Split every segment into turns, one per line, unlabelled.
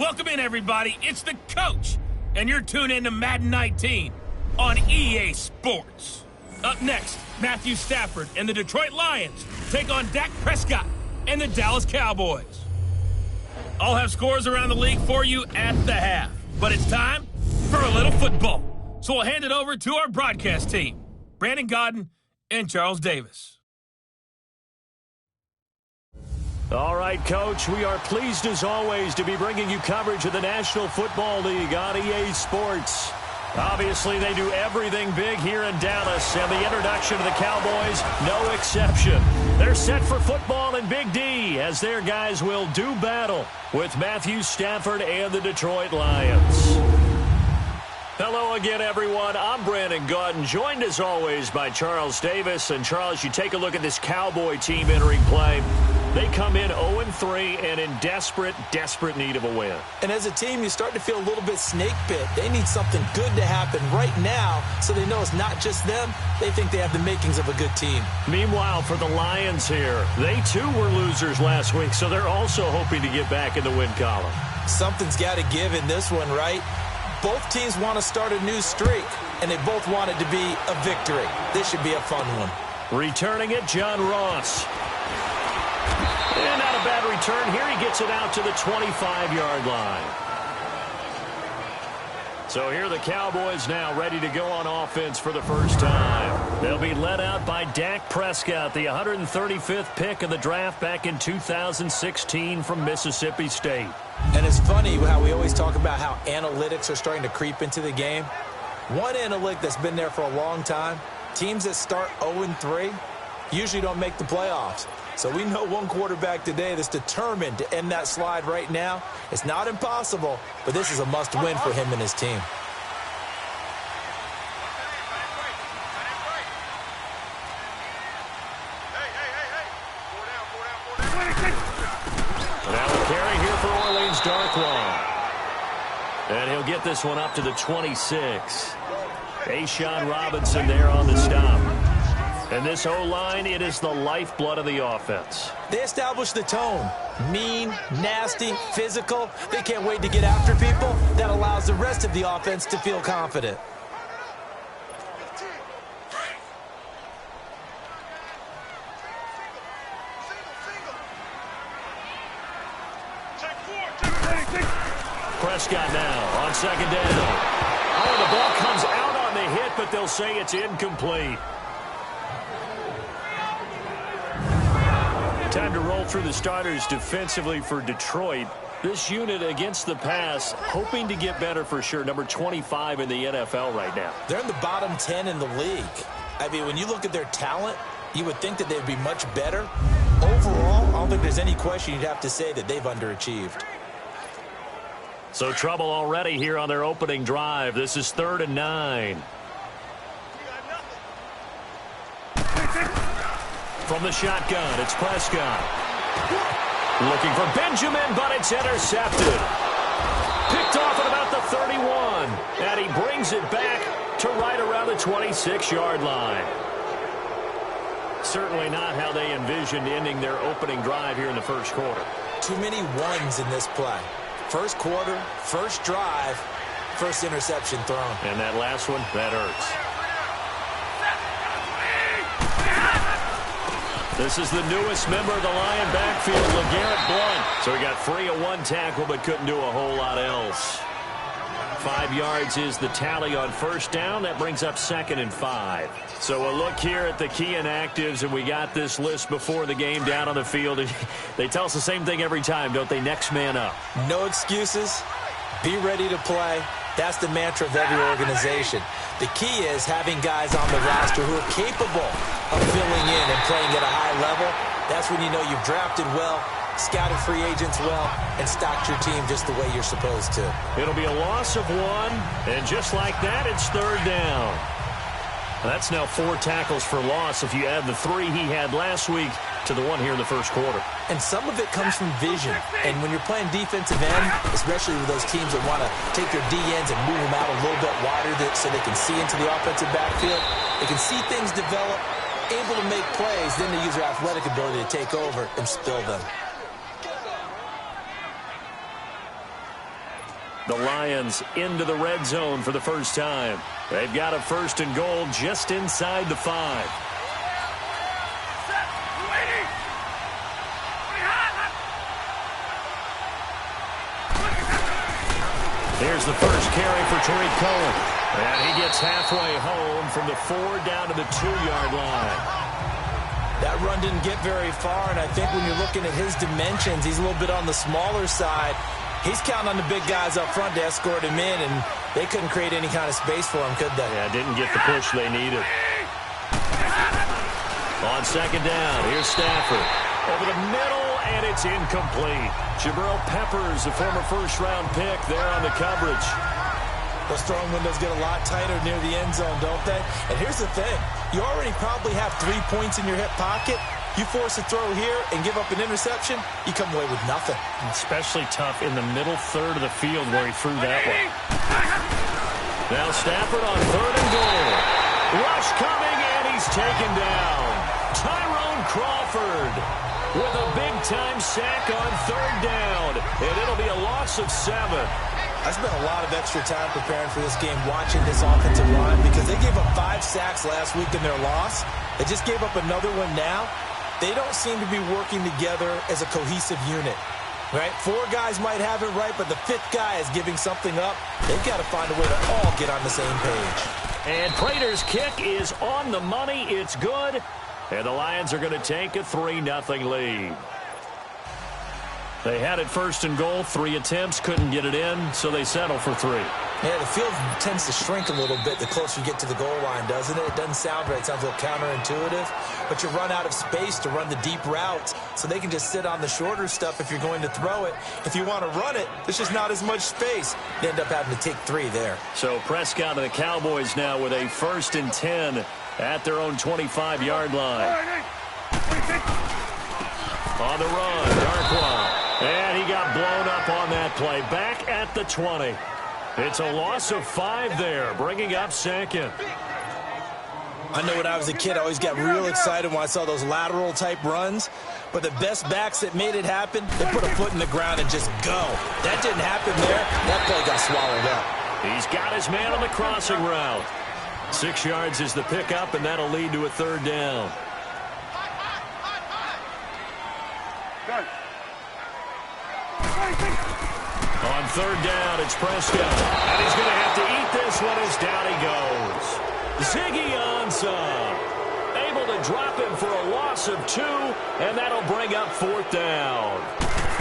Welcome in, everybody. It's the coach, and you're tuned in to Madden 19 on EA Sports. Up next, Matthew Stafford and the Detroit Lions take on Dak Prescott and the Dallas Cowboys. I'll have scores around the league for you at the half, but it's time for a little football. So we'll hand it over to our broadcast team, Brandon Godden and Charles Davis.
All right, Coach, we are pleased as always to be bringing you coverage of the National Football League on EA Sports. Obviously, they do everything big here in Dallas, and the introduction of the Cowboys, no exception. They're set for football in Big D, as their guys will do battle with Matthew Stafford and the Detroit Lions. Hello again, everyone. I'm Brandon Godden, joined as always by Charles Davis. And Charles, you take a look at this Cowboy team entering play. They come in 0-3 and in desperate need of a win.
And as a team, you start to feel a little bit snake bit. They need something good to happen right now so they know it's not just them. They think they have the makings of a good team.
Meanwhile, for the Lions here, they too were losers last week, so they're also hoping to get back in the win column.
Something's got to give in this one, right? Both teams want to start a new streak, and they both want it to be a victory. This should be a fun one.
Returning it, John Ross. And not a bad return here. He gets it out to the 25-yard line. So here are the Cowboys now ready to go on offense for the first time. They'll be led out by Dak Prescott, the 135th pick of the draft back in 2016 from Mississippi State.
And it's funny how we always talk about how analytics are starting to creep into the game. One analytic that's been there for a long time, teams that start 0-3 usually don't make the playoffs. So we know one quarterback today that's determined to end that slide right now. It's not impossible, but this is a must-win for him and his team.
Now a carry here for Orleans Darkwa. And he'll get this one up to the 26. Ashawn Robinson there on the stop. And this O-line, it is the lifeblood of the offense.
They establish the tone. Mean, nasty, physical. They can't wait to get after people. That allows the rest of the offense to feel confident.
Prescott now on second down. Oh, the ball comes out on the hit, but they'll say it's incomplete. Time to roll through the starters defensively for Detroit. This unit against the pass, hoping to get better for sure. Number 25 in the NFL right now.
They're in the bottom 10 in the league. I mean, when you look at their talent, you would think that they'd be much better. Overall, I don't think there's any question you'd have to say that they've underachieved.
So trouble already here on their opening drive. This is 3rd and 9. From the shotgun, it's Prescott. Looking for Benjamin, but it's intercepted. Picked off at about the 31. And he brings it back to right around the 26-yard line. Certainly not how they envisioned ending their opening drive here in the first quarter.
Too many ones in this play. First quarter, first drive, first interception thrown.
And that last one, that hurts. This is the newest member of the Lion backfield, LeGarrette Blount. So he got free of one tackle, but couldn't do a whole lot else. 5 yards is the tally on first down. That brings up 2nd and 5. So a look here at the key inactives, and we got this list before the game down on the field. And they tell us the same thing every time, don't they? Next man up.
No excuses. Be ready to play. That's the mantra of every organization. The key is having guys on the roster who are capable of filling in and playing at a high level. That's when you know you've drafted well, scouted free agents well, and stocked your team just the way you're supposed to.
It'll be a loss of 1, and just like that, it's 3rd down. That's now 4 tackles for loss if you add the 3 he had last week to the 1 here in the first quarter.
And some of it comes from vision. And when you're playing defensive end, especially with those teams that want to take their D-ends and move them out a little bit wider so they can see into the offensive backfield, they can see things develop, able to make plays, then they use their athletic ability to take over and spill them.
The Lions into the red zone for the first time. They've got a 1st and goal just inside the 5. Here's the first carry for Tariq Cohen. And he gets halfway home from the 4 down to the 2-yard line.
That run didn't get very far, and I think when you're looking at his dimensions, he's a little bit on the smaller side. He's counting on the big guys up front to escort him in, and they couldn't create any kind of space for him, could they?
Yeah, didn't get the push they needed. On 2nd down, here's Stafford. Over the middle, and it's incomplete. Jabril Peppers, the former 1st-round pick, there on the coverage.
Those throwing windows get a lot tighter near the end zone, don't they? And here's the thing. You already probably have 3 points in your hip pocket. You force a throw here and give up an interception, you come away with nothing.
Especially tough in the middle third of the field where he threw that one. Now Stafford on 3rd and goal. Rush coming, and he's taken down. Tyrone Crawford with a big-time sack on 3rd down. And it'll be a loss of 7.
I spent a lot of extra time preparing for this game watching this offensive line because they gave up 5 sacks last week in their loss. They just gave up another one now. They don't seem to be working together as a cohesive unit, right? 4 guys might have it right, but the 5th guy is giving something up. They've got to find a way to all get on the same page.
And Prater's kick is on the money. It's good. And the Lions are going to take a 3-0 lead. They had it 1st and goal, 3 attempts, couldn't get it in, so they settle for 3.
Yeah, the field tends to shrink a little bit the closer you get to the goal line, doesn't it? It doesn't sound right. It sounds a little counterintuitive. But you run out of space to run the deep routes, so they can just sit on the shorter stuff if you're going to throw it. If you want to run it, there's just not as much space. You end up having to take 3 there.
So Prescott and the Cowboys now with a 1st and 10 at their own 25-yard line. On the run, Darkwa. And he got blown up on that play. Back at the 20. It's a loss of 5 there, bringing up 2nd.
I know when I was a kid, I always got real excited when I saw those lateral-type runs. But the best backs that made it happen, they put a foot in the ground and just go. That didn't happen there. That play got swallowed up.
He's got his man on the crossing route. 6 yards is the pickup, and that'll lead to a 3rd down. On 3rd down, it's Prescott. And he's going to have to eat this one as down he goes. Ziggy Ansah able to drop him for a loss of 2, and that'll bring up 4th down.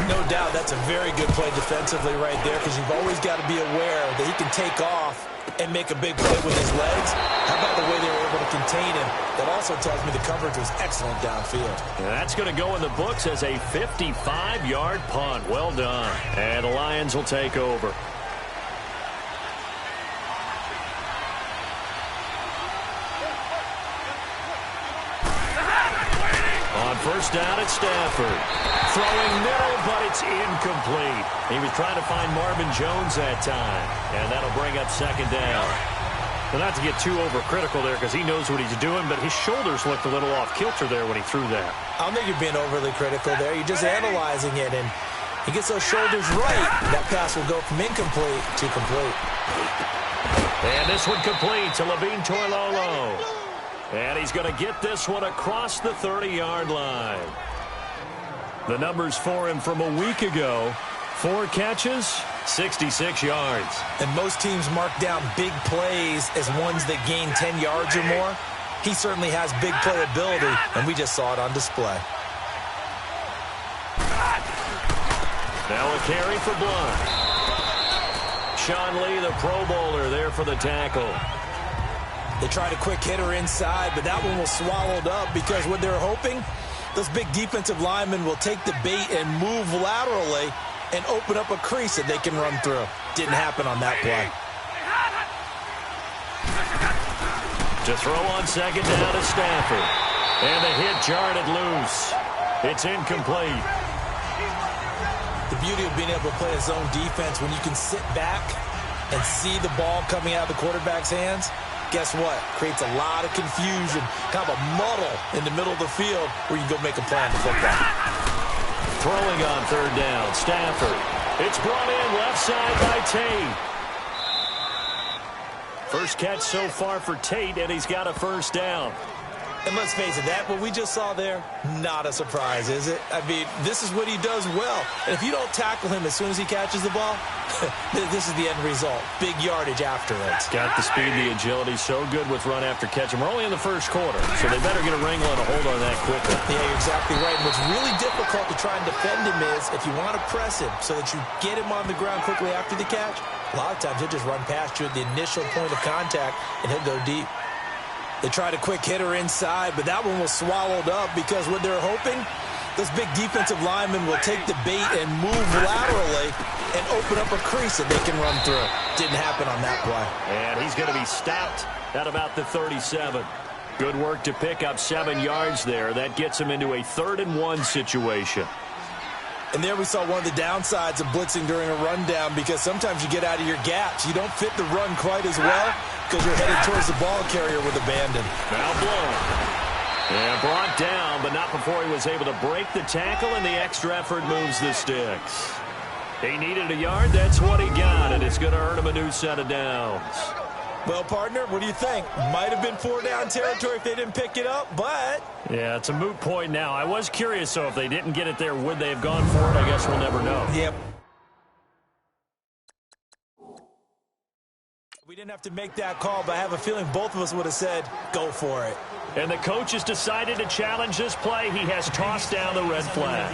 No doubt that's a very good play defensively right there because you've always got to be aware that he can take off and make a big play with his legs. How about the way they were able to contain him? That also tells me the coverage was excellent downfield.
And that's going to go in the books as a 55-yard punt. Well done. And the Lions will take over. On 1st down, it's Stafford. Throwing middle, but it's incomplete. He was trying to find Marvin Jones that time. And that'll bring up 2nd down. Well, not to get too overcritical there because he knows what he's doing, but his shoulders looked a little off kilter there when he threw that.
I don't think you're being overly critical there. You're just analyzing it, and he gets those shoulders right. That pass will go from incomplete to complete.
And this one complete to Levine Toilolo. And he's going to get this one across the 30-yard line. The numbers for him from a week ago: 4 catches, 66 yards.
And most teams mark down big plays as ones that gain 10 yards or more. He certainly has big playability, and we just saw it on display.
Now a carry for Blunt. Sean Lee, the Pro Bowler, there for the tackle.
They tried a quick hitter inside, but that one was swallowed up because what they're hoping, those big defensive linemen will take the bait and move laterally and open up a crease that they can run through. Didn't happen on that play.
To throw on 2nd down to Stafford. And the hit jarred it loose. It's incomplete.
The beauty of being able to play a zone defense when you can sit back and see the ball coming out of the quarterback's hands, guess what? Creates a lot of confusion, kind of a muddle in the middle of the field where you can go make a play on the football.
Throwing on 3rd down, Stafford. It's brought in left side by Tate. First catch so far for Tate, and he's got a first down.
And let's face it, that what we just saw there, not a surprise, is it? I mean, this is what he does well. And if you don't tackle him as soon as he catches the ball, this is the end result. Big yardage after it.
Got the speed, the agility, so good with run after catch. And we're only in the first quarter, so they better get a wrangle and a hold on that quickly.
Yeah, you're exactly right. And what's really difficult to try and defend him is if you want to press him so that you get him on the ground quickly after the catch, a lot of times he'll just run past you at the initial point of contact, and he'll go deep. They tried a quick hitter inside, but that one was swallowed up because what they're hoping, those big defensive linemen will take the bait and move laterally and open up a crease that they can run through. Didn't happen on that play.
And he's going to be stopped at about the 37. Good work to pick up 7 yards there. That gets him into a 3rd-and-1 situation.
And there we saw one of the downsides of blitzing during a rundown because sometimes you get out of your gaps. You don't fit the run quite as well because you're headed towards the ball carrier with abandon.
Now blown. Yeah, brought down, but not before he was able to break the tackle, and the extra effort moves the sticks. He needed a yard. That's what he got, and it's going to earn him a new set of downs.
Well, partner, what do you think? Might have been 4-down territory if they didn't pick it up, but...
Yeah, it's a moot point now. I was curious, so if they didn't get it there, would they have gone for it? I guess we'll never know.
Yep. We didn't have to make that call, but I have a feeling both of us would have said, go for it.
And the coach has decided to challenge this play. He has tossed down the red flag.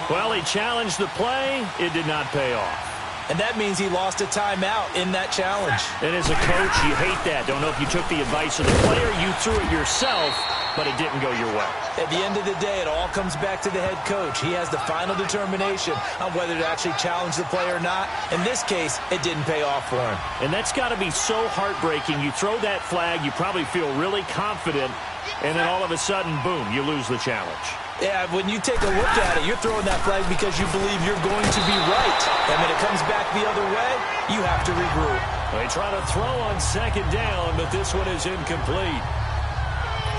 Well, he challenged the play. It did not pay off.
And that means he lost a timeout in that challenge.
And as a coach, you hate that. Don't know if you took the advice of the player, you threw it yourself, but it didn't go your way.
At the end of the day, it all comes back to the head coach. He has the final determination on whether to actually challenge the play or not. In this case, it didn't pay off for him.
And that's got to be so heartbreaking. You throw that flag, you probably feel really confident, and then all of a sudden, boom, you lose the challenge.
Yeah, when you take a look at it, you're throwing that flag because you believe you're going to be right. And when it comes back the other way, you have to regroup.
They try to throw on 2nd down, but this one is incomplete.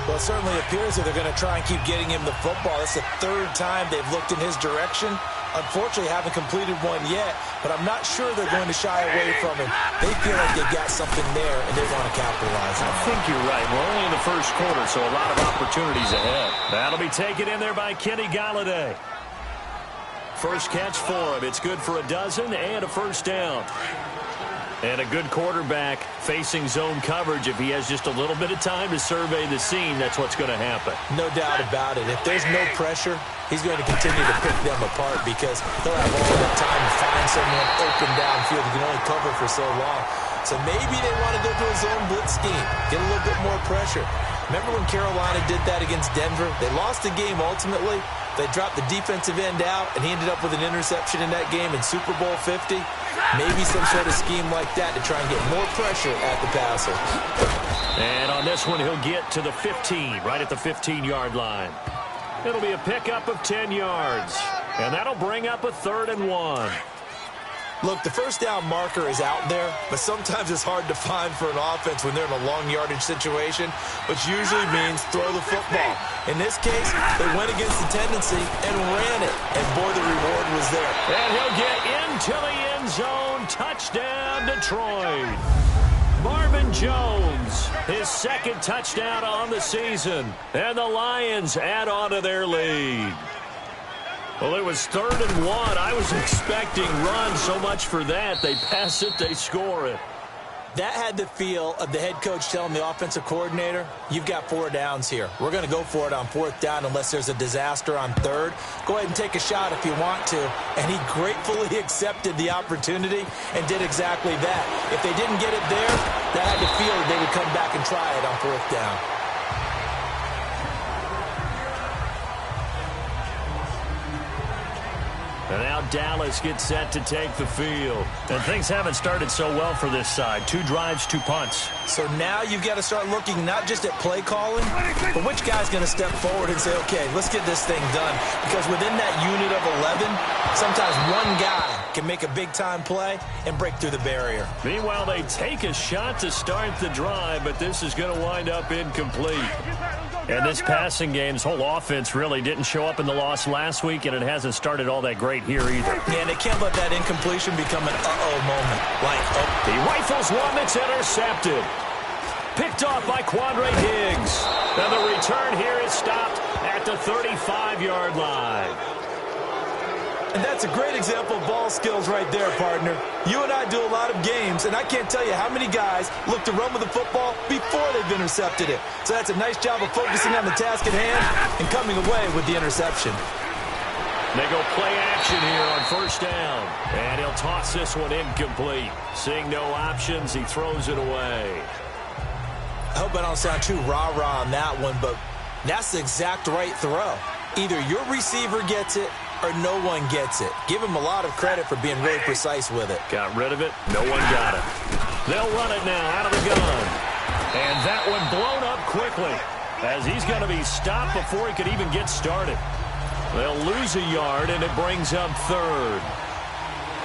Well, it certainly appears that they're going to try and keep getting him the football. It's the 3rd time they've looked in his direction. Unfortunately, haven't completed one yet, but I'm not sure they're going to shy away from him. They feel like they've got something there, and they want to capitalize on it.
I think you're right. We're only in the first quarter, so a lot of opportunities ahead. That'll be taken in there by Kenny Galladay. First catch for him. It's good for a dozen and a first down. And a good quarterback facing zone coverage. If he has just a little bit of time to survey the scene, that's what's going to happen.
No doubt about it. If there's no pressure, he's going to continue to pick them apart because they'll have all the time to find someone open downfield who can only cover for so long. So maybe they want to go to a zone blitz scheme, get a little bit more pressure. Remember when Carolina did that against Denver? They lost the game ultimately. They dropped the defensive end out, and he ended up with an interception in that game in Super Bowl 50. Maybe some sort of scheme like that to try and get more pressure at the passer.
And on this one, he'll get to the 15, right at the 15-yard line. It'll be a pickup of 10 yards, and that'll bring up a 3rd-and-1.
Look, the first down marker is out there, but sometimes it's hard to find for an offense when they're in a long yardage situation, which usually means throw the football. In this case, they went against the tendency and ran it, and boy, the reward was there.
And he'll get into the end zone. Touchdown, Detroit. Marvin Jones, his 2nd touchdown on the season, and the Lions add on to their lead. Well, it was 3rd-and-1. I was expecting run, so much for that. They pass it, they score it.
That had the feel of the head coach telling the offensive coordinator, you've got 4 downs here. We're going to go for it on 4th down unless there's a disaster on 3rd. Go ahead and take a shot if you want to. And he gratefully accepted the opportunity and did exactly that. If they didn't get it there, that had the feel that they would come back and try it on 4th down.
And now Dallas gets set to take the field. And things haven't started so well for this side. 2 drives, 2 punts.
So now you've got to start looking not just at play calling, but which guy's going to step forward and say, okay, let's get this thing done. Because within that unit of 11, sometimes one guy can make a big-time play and break through the barrier.
Meanwhile, they take a shot to start the drive, but this is going to wind up incomplete. And this passing game's whole offense really didn't show up in the loss last week, and it hasn't started all that great here either.
Yeah, and they can't let that incompletion become an uh-oh moment. Like,
He rifles one that's intercepted. Picked off by Quandre Diggs. And the return here is stopped at the 35-yard line.
And that's a great example of ball skills right there, partner. You and I do a lot of games, and I can't tell you how many guys look to run with the football before they've intercepted it. So that's a nice job of focusing on the task at hand and coming away with the interception.
They go play action here on first down. And he'll toss this one incomplete. Seeing no options, he throws it away.
I hope I don't sound too rah-rah on that one, but that's the exact right throw. Either your receiver gets it or no one gets it. Give him a lot of credit for being really precise with it.
Got rid of it. No one got it. They'll run it now out of the gun. And that one blown up quickly as he's going to be stopped before he could even get started. They'll lose a yard, and it brings up third.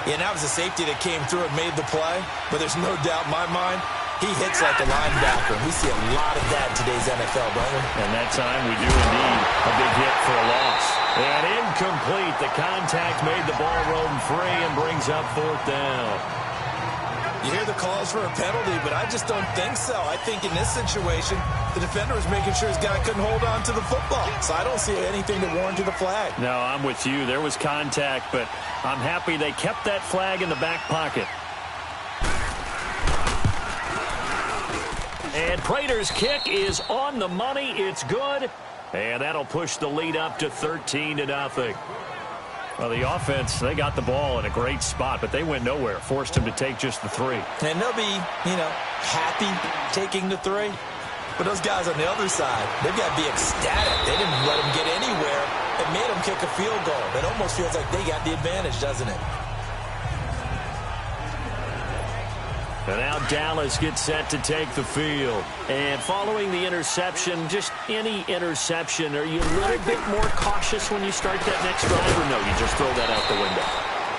Yeah, and that was a safety that came through and made the play, but there's no doubt in my mind he hits like a linebacker. We see a lot of that in today's NFL, don't we?
And that time we do indeed a big hit for a loss. And incomplete. The contact made the ball roam free and brings up fourth down.
You hear the calls for a penalty, but I just don't think so. I think in this situation, the defender was making sure his guy couldn't hold on to the football. So I don't see anything that warranted a flag.
No, I'm with you. There was contact, but I'm happy they kept that flag in the back pocket. And Prater's kick is on the money. It's good. And that'll push the lead up to 13-0. Well, the offense, they got the ball in a great spot, but they went nowhere. Forced him to take just the 3.
And they'll be, happy taking the 3. But those guys on the other side, they've got to be ecstatic. They didn't let them get anywhere and made them kick a field goal. It almost feels like they got the advantage, doesn't it?
And now Dallas gets set to take the field. And following the interception, just any interception, are you a little bit more cautious when you start that next drive, or no, you just throw that out the window?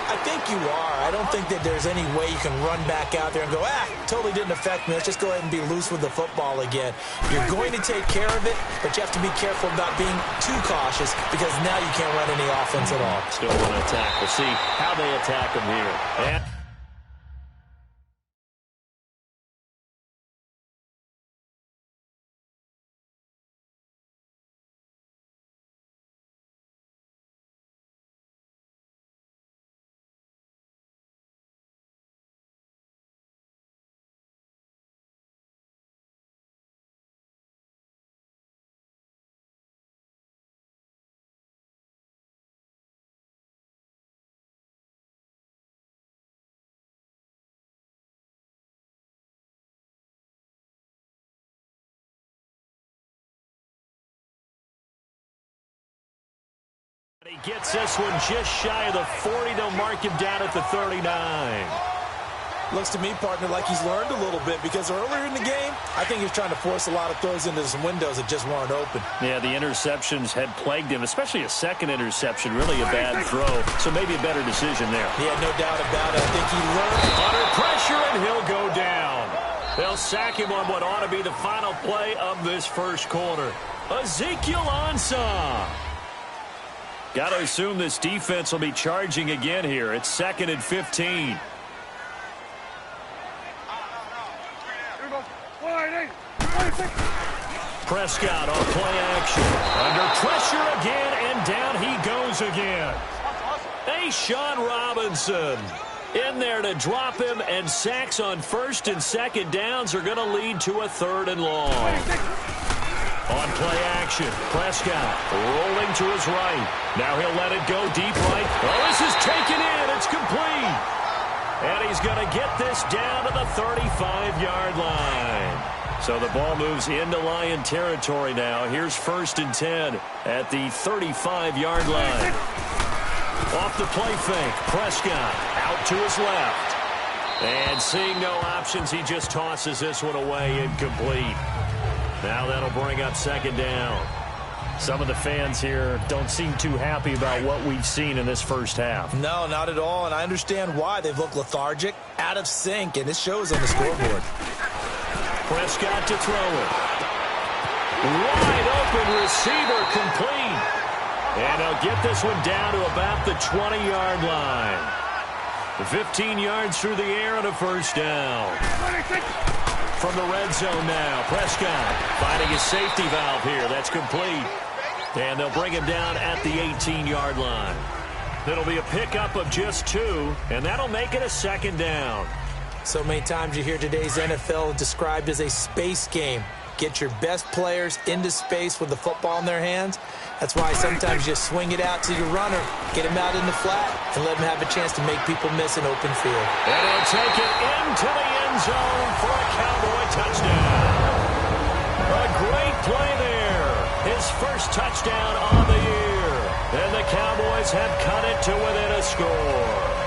I think you are. I don't think that there's any way you can run back out there and go, totally didn't affect me. Let's just go ahead and be loose with the football again. You're going to take care of it, but you have to be careful about being too cautious because now you can't run any offense at all.
Still want to attack. We'll see how they attack them here. And he gets this one just shy of the 40. They'll mark him down at the 39.
Looks to me, partner, like he's learned a little bit because earlier in the game, I think he was trying to force a lot of throws into some windows that just weren't open.
Yeah, the interceptions had plagued him, especially a second interception, really a bad throw. So maybe a better decision there.
Yeah, no doubt about it. I think he learned.
Under pressure, and he'll go down. They'll sack him on what ought to be the final play of this first quarter. Ezekiel Ansah. Got to assume this defense will be charging again here. It's 2nd and 15. Prescott on play action. Under pressure again, and down he goes again. Sean Robinson in there to drop him, and sacks on 1st and 2nd downs are going to lead to a 3rd and long. On play action, Prescott rolling to his right. Now he'll let it go deep right. Oh, this is taken in. It's complete. And he's going to get this down to the 35-yard line. So the ball moves into Lion territory now. Here's 1st and 10 at the 35-yard line. Off the play fake, Prescott out to his left. And seeing no options, he just tosses this one away incomplete. Now that'll bring up second down.
Some of the fans here don't seem too happy about what we've seen in this first half.
No, not at all, and I understand why. They've looked lethargic, out of sync, and it shows on the scoreboard.
Prescott to throw it. Wide open receiver complete. And he'll get this one down to about the 20-yard line. 15 yards through the air and a first down. From the red zone now, Prescott finding his safety valve here. That's complete. And they'll bring him down at the 18-yard line. It'll be a pickup of just 2, and that'll make it a second down.
So many times you hear today's NFL described as a space game. Get your best players into space with the football in their hands. That's why sometimes you swing it out to your runner, get him out in the flat, and let him have a chance to make people miss an open field.
And he'll take it into the end zone for a Cowboy touchdown. A great play there. His first touchdown on the year. And the Cowboys have cut it to within a score.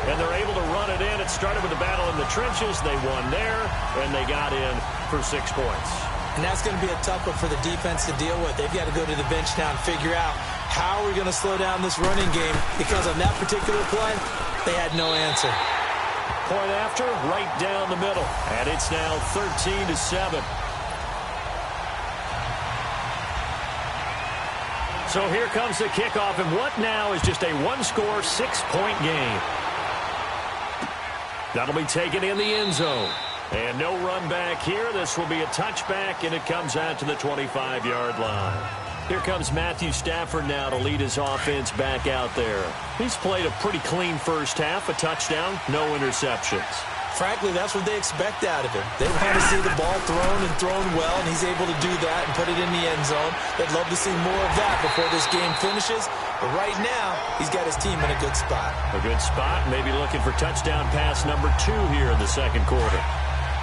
And they're able to run it in. It started with a battle in the trenches. They won there, and they got in for 6 points.
And that's going to be a tough one for the defense to deal with. They've got to go to the bench now and figure out how we're going to slow down this running game, because on that particular play, they had no answer.
Point after, right down the middle. And it's now 13-7. So here comes the kickoff, and what now is just a one-score, 6-point game. That'll be taken in the end zone. And no run back here. This will be a touchback, and it comes out to the 25-yard line. Here comes Matthew Stafford now to lead his offense back out there. He's played a pretty clean first half, a touchdown, no interceptions.
Frankly, that's what they expect out of him. They want to see the ball thrown and thrown well, and he's able to do that and put it in the end zone. They'd love to see more of that before this game finishes. But right now, he's got his team in a good spot.
A good spot, maybe looking for touchdown pass number 2 here in the second quarter.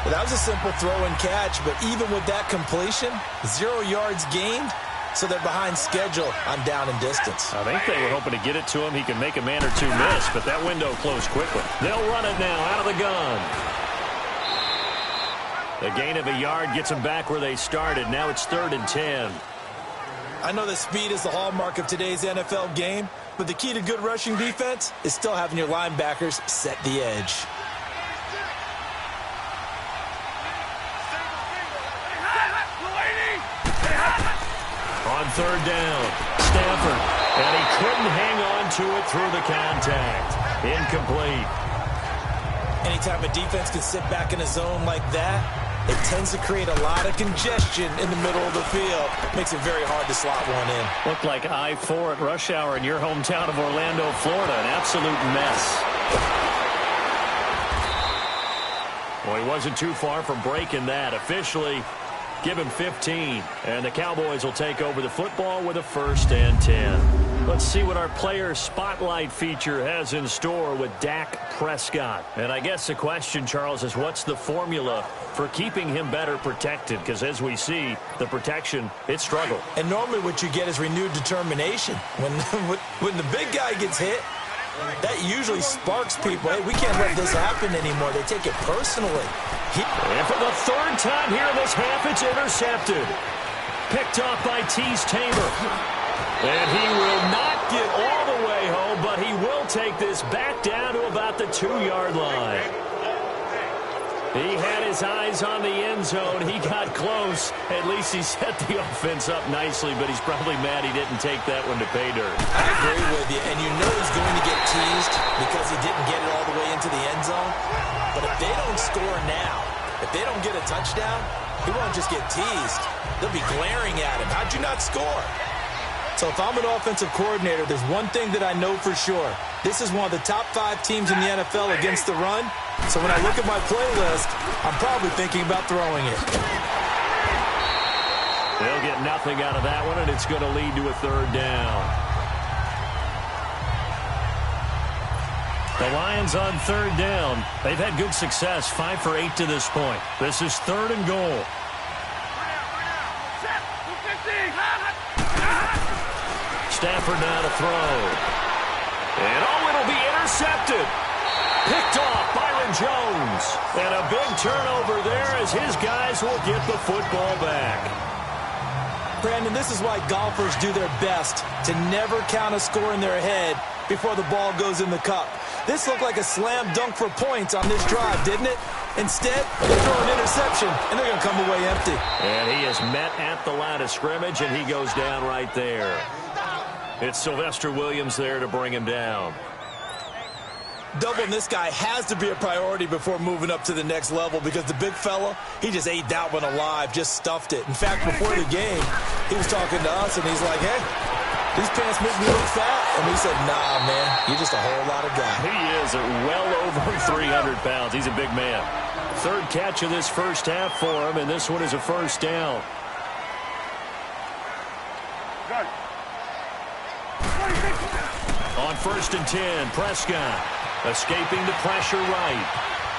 Well, that was a simple throw and catch, but even with that completion, 0 yards gained, so they're behind schedule on down and distance.
I think they were hoping to get it to him. He can make a man or two miss, but that window closed quickly.
They'll run it now out of the gun. The gain of a yard gets them back where they started. Now it's 3rd and 10.
I know that speed is the hallmark of today's NFL game, but the key to good rushing defense is still having your linebackers set the edge.
On 3rd down, Stafford, and he couldn't hang on to it through the contact. Incomplete.
Anytime a defense can sit back in a zone like that, it tends to create a lot of congestion in the middle of the field. Makes it very hard to slot one in.
Looked like I-4 at rush hour in your hometown of Orlando, Florida. An absolute mess.
Well, he wasn't too far from breaking that. Officially, give him 15. And the Cowboys will take over the football with a 1st and 10. Let's see what our player spotlight feature has in store with Dak Prescott. And I guess the question, Charles, is what's the formula for keeping him better protected? Because as we see, the protection, it struggled.
And normally what you get is renewed determination. When the big guy gets hit, that usually sparks people. Hey, we can't let this happen anymore. They take it personally.
And for the 3rd time here in this half, it's intercepted. Picked off by Tease Tabor. And he will not get all the way home, but he will take this back down to about the 2-yard line. He had his eyes on the end zone. He got close. At least he set the offense up nicely, but he's probably mad he didn't take that one to pay dirt.
I agree with you, and you know he's going to get teased because he didn't get it all the way into the end zone. But if they don't score now, if they don't get a touchdown, he won't just get teased. They'll be glaring at him. How'd you not score? So if I'm an offensive coordinator, there's one thing that I know for sure. This is one of the top 5 teams in the NFL against the run. So when I look at my playlist, I'm probably thinking about throwing it.
They'll get nothing out of that one, and it's going to lead to a 3rd down.
The Lions on 3rd down. They've had good success, 5 for 8 to this point. This is 3rd and goal.
Stafford now to throw. And it'll be intercepted. Picked off Byron Jones. And a big turnover there as his guys will get the football back.
Brandon, this is why golfers do their best to never count a score in their head before the ball goes in the cup. This looked like a slam dunk for points on this drive, didn't it? Instead, they throw an interception, and they're going to come away empty.
And he is met at the line of scrimmage, and he goes down right there. It's Sylvester Williams there to bring him down.
Doubling this guy has to be a priority before moving up to the next level because the big fella, he just ate that one alive, just stuffed it. In fact, before the game, he was talking to us, and he's like, hey, these pants make me look fat. And we said, nah, man, you're just a whole lot of guy.
He is well over 300 pounds. He's a big man. Third catch of this first half for him, and this one is a first down. On 1st and 10, Prescott escaping the pressure right.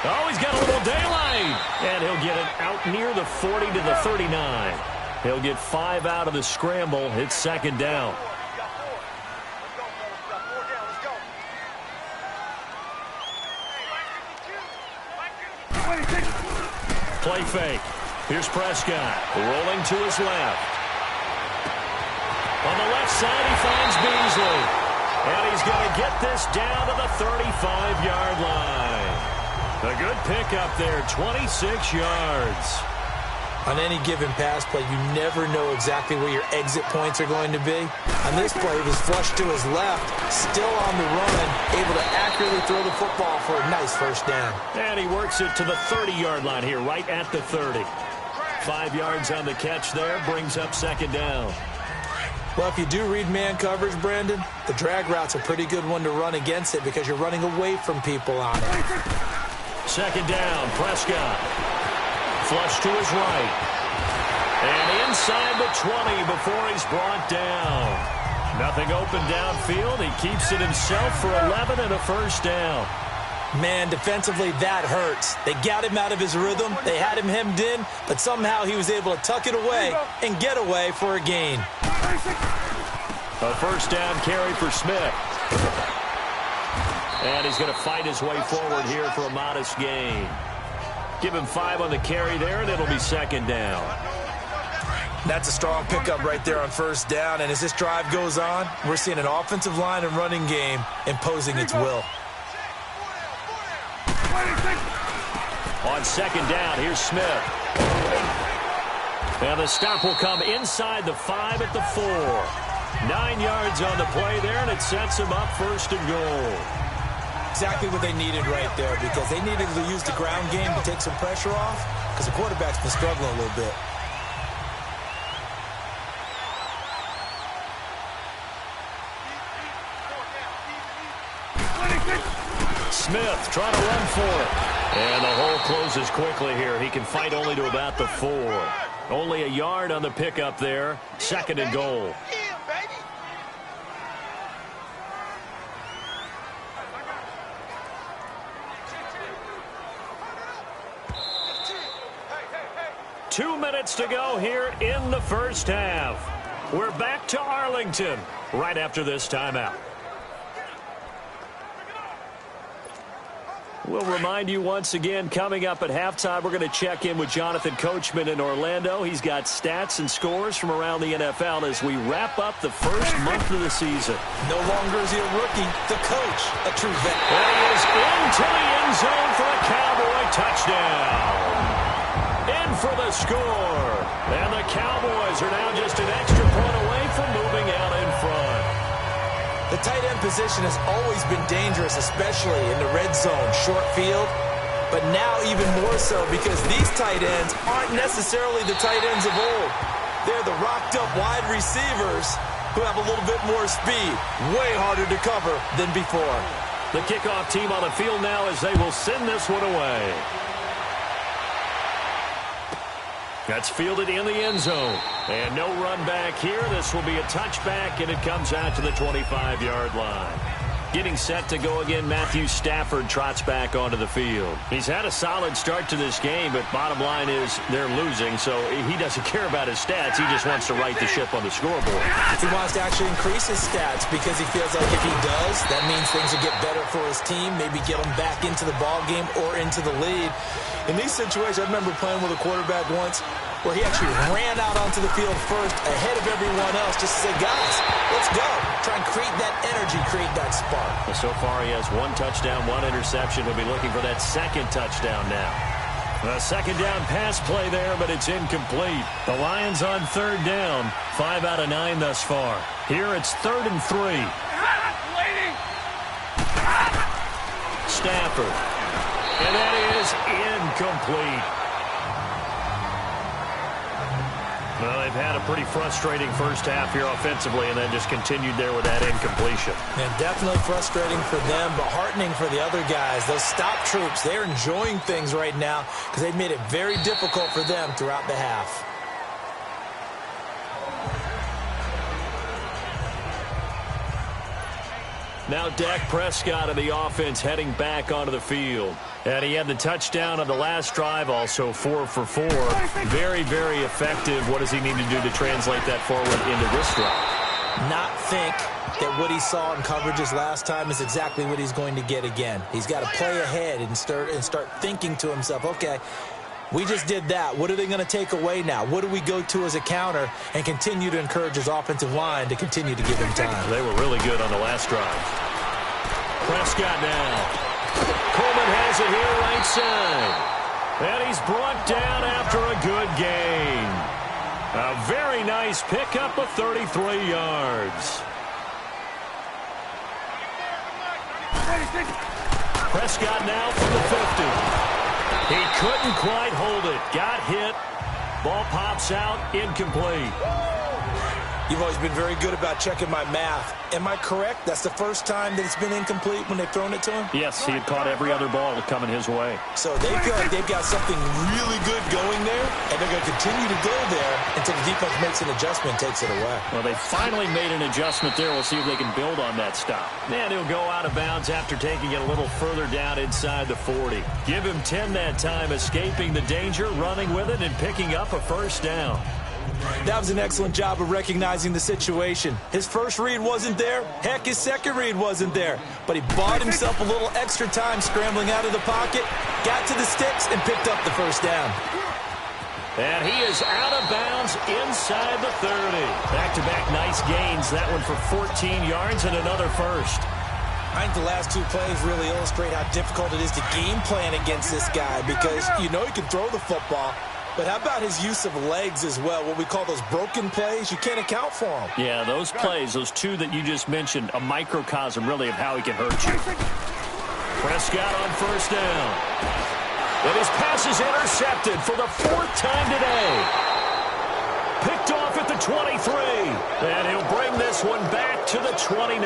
Oh, he's got a little daylight. And he'll get it out near the 40 to the 39. He'll get 5 out of the scramble. It's second down. Play fake. Here's Prescott rolling to his left. On the left side, he finds Beasley. And he's going to get this down to the 35-yard line. A good pickup there, 26 yards.
On any given pass play, you never know exactly where your exit points are going to be. On this play, he was flushed to his left, still on the run, able to accurately throw the football for a nice first down.
And he works it to the 30-yard line here, right at the 30. 5 yards on the catch there, brings up second down.
Well, if you do read man coverage, Brandon, the drag route's a pretty good one to run against it because you're running away from people on it.
Second down, Prescott. Flush to his right. And inside the 20 before he's brought down. Nothing open downfield. He keeps it himself for 11 and a first down.
Man, defensively, that hurts. They got him out of his rhythm. They had him hemmed in, but somehow he was able to tuck it away and get away for a gain.
A first down carry for Smith. And he's going to fight his way forward here for a modest gain. Give him 5 on the carry there, and it'll be second down.
That's a strong pickup right there on first down. And as this drive goes on, we're seeing an offensive line and running game imposing its will.
On second down, here's Smith. And the stop will come inside the 5 at the 4. 9 yards on the play there, and it sets him up first and goal.
Exactly what they needed right there because they needed to use the ground game to take some pressure off because the quarterback's been struggling a little bit.
Smith trying to run for it. And the hole closes quickly here. He can fight only to about the 4. Only a yard on the pickup there. Second and goal. Two minutes to go here in the first half. We're back to Arlington right after this timeout. We'll remind you once again, coming up at halftime, we're going to check in with Jonathan Coachman in Orlando. He's got stats and scores from around the NFL as we wrap up the first month of the season.
No longer is he a rookie, the coach, a true vet.
And he is into the end zone for a Cowboy touchdown. In for the score. And the Cowboys are now just an extra point away from moving out in front.
The tight end position has always been dangerous, especially in the red zone, short field. But now even more so because these tight ends aren't necessarily the tight ends of old. They're the rocked-up wide receivers who have a little bit more speed. Way harder to cover than before.
The kickoff team on the field now as they will send this one away. That's fielded in the end zone. And no run back here. This will be a touchback, and it comes out to the 25-yard line. Getting set to go again, Matthew Stafford trots back onto the field. He's had a solid start to this game, but bottom line is they're losing, so he doesn't care about his stats. He just wants to right the ship on the scoreboard.
He wants to actually increase his stats because he feels like if he does, that means things will get better for his team, maybe get him back into the ball game or into the lead. In these situations, I remember playing with a quarterback once where he actually ran out onto the field first ahead of everyone else just to say, guys, let's go. Try and create that energy, create that spark.
Well, so far he has 1 touchdown, 1 interception. He'll be looking for that second touchdown now. A second down pass play there, but it's incomplete. The Lions on third down, 5 out of 9 thus far. Here it's 3rd and 3. Stafford. And that is incomplete. Well, they've had a pretty frustrating first half here offensively, and then just continued there with that incompletion.
And definitely frustrating for them, but heartening for the other guys. Those stop troops, they're enjoying things right now because they've made it very difficult for them throughout the half.
Now Dak Prescott of the offense heading back onto the field. And he had the touchdown on the last drive, also 4 for 4. Very, very effective. What does he need to do to translate that forward into this drive?
Not think that what he saw in coverages last time is exactly what he's going to get again. He's got to play ahead and start thinking to himself, okay, we just did that. What are they going to take away now? What do we go to as a counter? And continue to encourage his offensive line to continue to give him time.
They were really good on the last drive. Prescott now. Coleman has it here right side. And he's brought down after a good gain. A very nice pickup of 33 yards. Prescott now from the 50. He couldn't quite hold it. Got hit. Ball pops out. Incomplete.
You've always been very good about checking my math. Am I correct? That's the first time that it's been incomplete when they've thrown it to him?
Yes, he had caught every other ball coming his way.
So they feel like they've got something really good going there, and they're going to continue to go there until the defense makes an adjustment and takes it away.
Well, they finally made an adjustment there. We'll see if they can build on that stop. And he'll go out of bounds after taking it a little further down inside the 40. Give him 10 that time, escaping the danger, running with it, and picking up a first down.
That was an excellent job of recognizing the situation. His first read wasn't there. Heck, his second read wasn't there. But he bought himself a little extra time scrambling out of the pocket, got to the sticks, and picked up the first down.
And he is out of bounds inside the 30. Back-to-back nice gains. That one for 14 yards and another first.
I think the last 2 plays really illustrate how difficult it is to game plan against this guy because you know he can throw the football. But how about his use of legs as well? What we call those broken plays, you can't account for them.
Yeah, those plays, those 2 that you just mentioned, a microcosm really of how he can hurt you. Prescott on first down. And his pass is intercepted for the 4th time today. Picked off at the 23. And he'll bring this one back to the 29.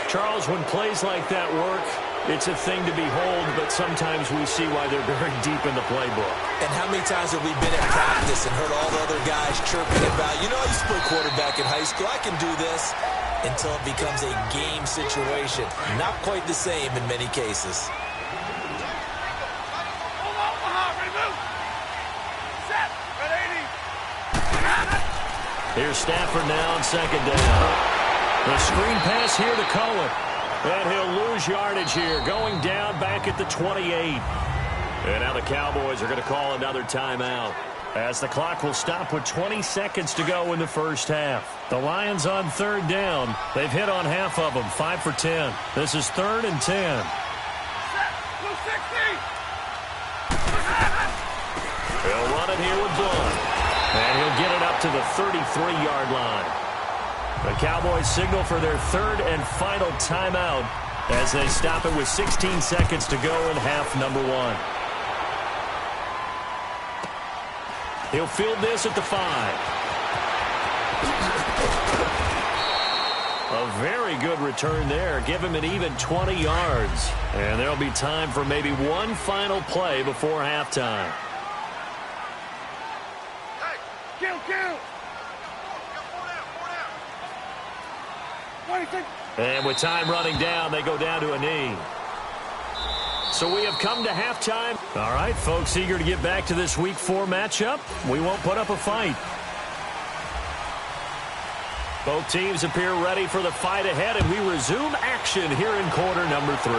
Charles, when plays like that work, it's a thing to behold, but sometimes we see why they're very deep in the playbook.
And how many times have we been at practice and heard all the other guys chirping about, you know, I used to play quarterback in high school, I can do this, until it becomes a game situation. Not quite the same in many cases.
Here's Stafford now on second down. The screen pass here to Cohen. And he'll lose yardage here, going down back at the 28. And now the Cowboys are going to call another timeout, as the clock will stop with 20 seconds to go in the first half. The Lions on third down. They've hit on half of them, 5 for 10. This is 3rd and 10. He'll run it here with Blunt. And he'll get it up to the 33-yard line. The Cowboys signal for their 3rd and final timeout as they stop it with 16 seconds to go in half number 1. He'll field this at the 5. A very good return there. Give him an even 20 yards. And there'll be time for maybe one final play before halftime.
Kill!
And with time running down, they go down to a knee. So we have come to halftime. All right, folks, eager to get back to this Week 4 matchup. We won't put up a fight. Both teams appear ready for the fight ahead, and we resume action here in quarter number 3.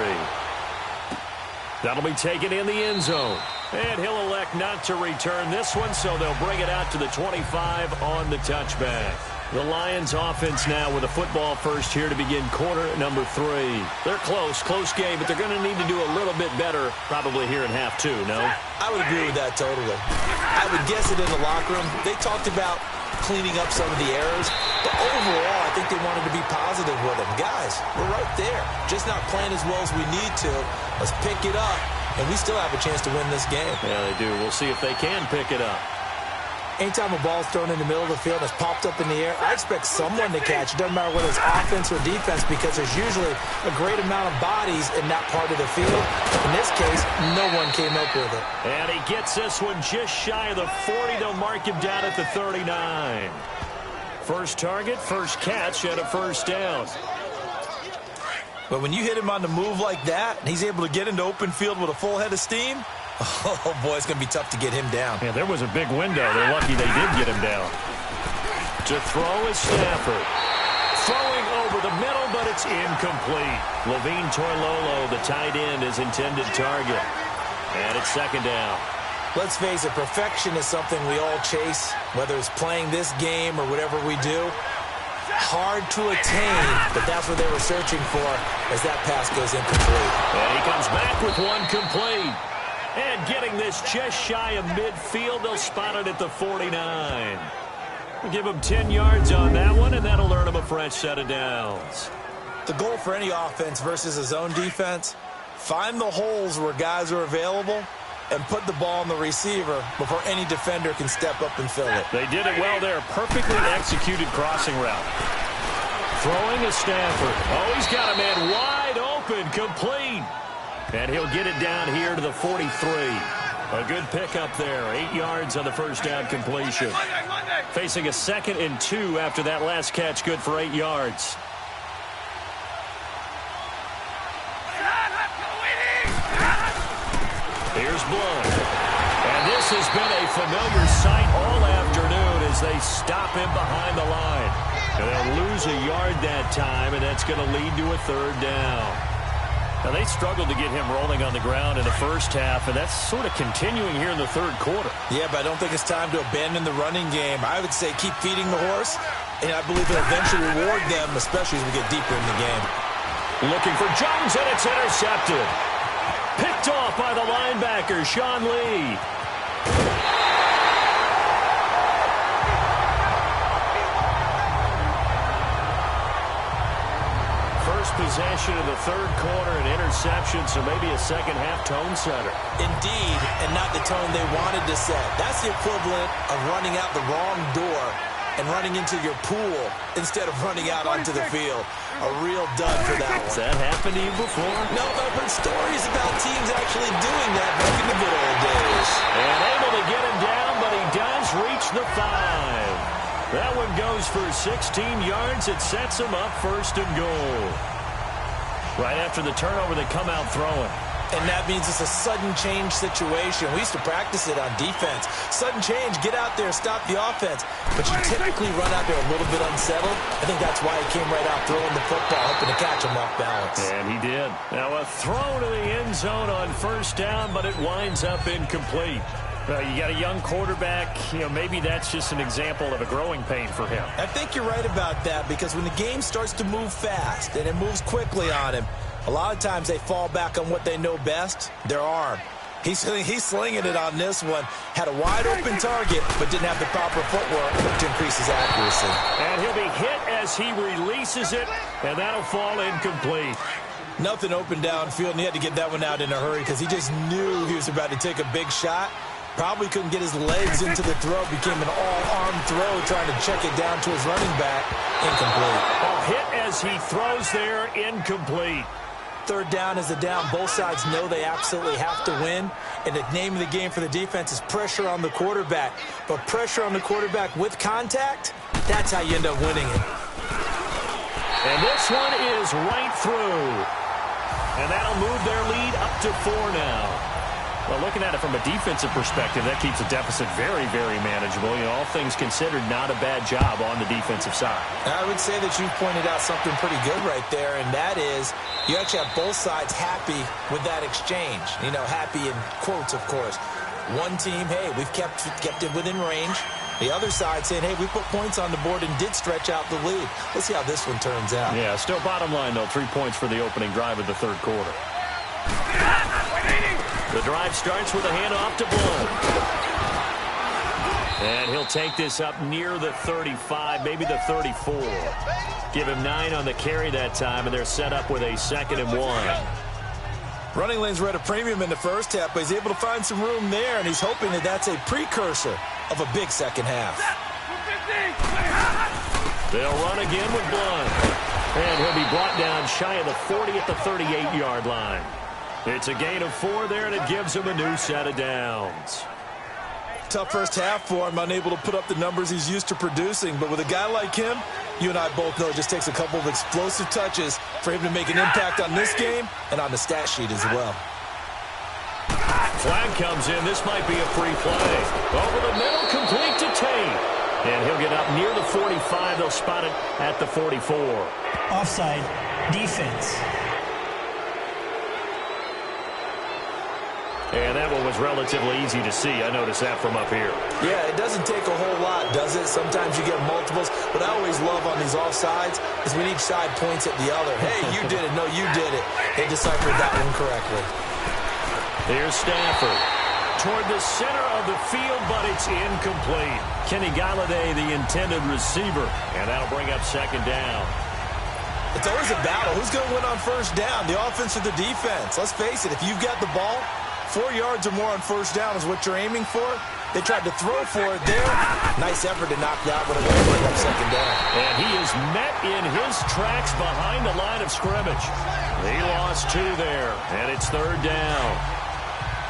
That'll be taken in the end zone. And he'll elect not to return this one, so they'll bring it out to the 25 on the touchback. The Lions offense now with a football first here to begin quarter number 3. They're close game, but they're going to need to do a little bit better probably here in half 2, no?
I would agree with that totally. I would guess it in the locker room. They talked about cleaning up some of the errors, but overall, I think they wanted to be positive with them. Guys, we're right there. Just not playing as well as we need to. Let's pick it up, and we still have a chance to win this game.
Yeah, they do. We'll see if they can pick it up.
Anytime a ball's thrown in the middle of the field and it's popped up in the air, I expect someone to catch. It doesn't matter whether it's offense or defense, because there's usually a great amount of bodies in that part of the field. In this case, no one came up with it.
And he gets this one just shy of the 40. They'll mark him down at the 39. First target, first catch, and a first down.
But when you hit him on the move like that, and he's able to get into open field with a full head of steam, oh, boy, it's going to be tough to get him down.
Yeah, there was a big window. They're lucky they did get him down. To throw is Stafford. Throwing over the middle, but it's incomplete. Levine Toilolo, the tight end, is intended target. And it's second down.
Let's face it, perfection is something we all chase, whether it's playing this game or whatever we do. Hard to attain, but that's what they were searching for as that pass goes incomplete.
And he comes back with one complete. And getting this just shy of midfield, they'll spot it at the 49. We'll give him 10 yards on that one, and that'll earn him a fresh set of downs.
The goal for any offense versus a zone defense, find the holes where guys are available and put the ball on the receiver before any defender can step up and fill it.
They did it well there. Perfectly executed crossing route. Throwing is Stafford. Oh, he's got a man wide open, complete. And he'll get it down here to the 43. A good pickup there. 8 yards on the first down completion. Facing a 2nd and 2 after that last catch. Good for 8 yards. Here's Blunt. And this has been a familiar sight all afternoon as they stop him behind the line. And they'll lose a yard that time, and that's going to lead to a 3rd down. Now, they struggled to get him rolling on the ground in the first half, and that's sort of continuing here in the 3rd quarter.
Yeah, but I don't think it's time to abandon the running game. I would say keep feeding the horse, and I believe it'll eventually reward them, especially as we get deeper in the game.
Looking for Jones, and it's intercepted. Picked off by the linebacker, Sean Lee. Possession of the 3rd quarter, an interception, so maybe a second-half tone setter.
Indeed, and not the tone they wanted to set. That's the equivalent of running out the wrong door and running into your pool instead of running out onto the field. A real dud for that one.
Has that happened to you before?
No, but I've heard stories about teams actually doing that back in the good old days.
And able to get him down, but he does reach the 5. That one goes for 16 yards. It sets him up 1st and goal. Right after the turnover, they come out throwing.
And that means it's a sudden change situation. We used to practice it on defense. Sudden change, get out there, stop the offense. But you typically run out there a little bit unsettled. I think that's why he came right out throwing the football, hoping to catch him off balance.
And he did. Now a throw to the end zone on 1st down, but it winds up incomplete. You got a young quarterback, maybe that's just an example of a growing pain for him.
I think you're right about that, because when the game starts to move fast and it moves quickly on him, a lot of times they fall back on what they know best, their arm. He's slinging it on this one. Had a wide-open target, but didn't have the proper footwork to increase his accuracy.
And he'll be hit as he releases it, and that'll fall incomplete.
Nothing open downfield, and he had to get that one out in a hurry because he just knew he was about to take a big shot. Probably couldn't get his legs into the throw. Became an all-arm throw trying to check it down to his running back. Incomplete.
Hit as he throws there, incomplete.
3rd down is a down. Both sides know they absolutely have to win. And the name of the game for the defense is pressure on the quarterback. But pressure on the quarterback with contact, that's how you end up winning it.
And this one is right through. And that'll move their lead up to 4 now. Well, looking at it from a defensive perspective, that keeps the deficit very, very manageable. You know, all things considered, not a bad job on the defensive side.
I would say that you've pointed out something pretty good right there, and that is you actually have both sides happy with that exchange. You know, happy in quotes, of course. One team, hey, we've kept it within range. The other side saying, hey, we put points on the board and did stretch out the lead. Let's see how this one turns out.
Yeah, still bottom line, though, 3 points for the opening drive of the third quarter. The drive starts with a handoff to Blunt. And he'll take this up near the 35, maybe the 34. Give him 9 on the carry that time, and they're set up with a 2nd and 1.
Running lanes were at a premium in the first half, but he's able to find some room there, and he's hoping that that's a precursor of a big second half.
They'll run again with Blunt. And he'll be brought down shy of the 40 at the 38-yard line. It's a gain of 4 there, and it gives him a new set of downs.
Tough first half for him, unable to put up the numbers he's used to producing. But with a guy like him, you and I both know it just takes a couple of explosive touches for him to make an impact on this game and on the stat sheet as well.
Flag comes in. This might be a free play. Over the middle, complete to Tate. And he'll get up near the 45. They'll spot it at the 44.
Offside, defense.
And that one was relatively easy to see. I noticed that from up here.
Yeah, it doesn't take a whole lot, does it? Sometimes you get multiples. What I always love on these offsides is when each side points at the other. Hey, you did it. No, you did it. They deciphered that one correctly.
Here's Stafford. Toward the center of the field, but it's incomplete. Kenny Galladay, the intended receiver. And that'll bring up 2nd down.
It's always a battle. Who's going to win on first down, the offense or the defense? Let's face it, if you've got the ball, 4 yards or more on first down is what you're aiming for. They tried to throw for it there. Nice effort to knock that one away and bring up 2nd down.
And he is met in his tracks behind the line of scrimmage. He lost 2 there, and it's 3rd down.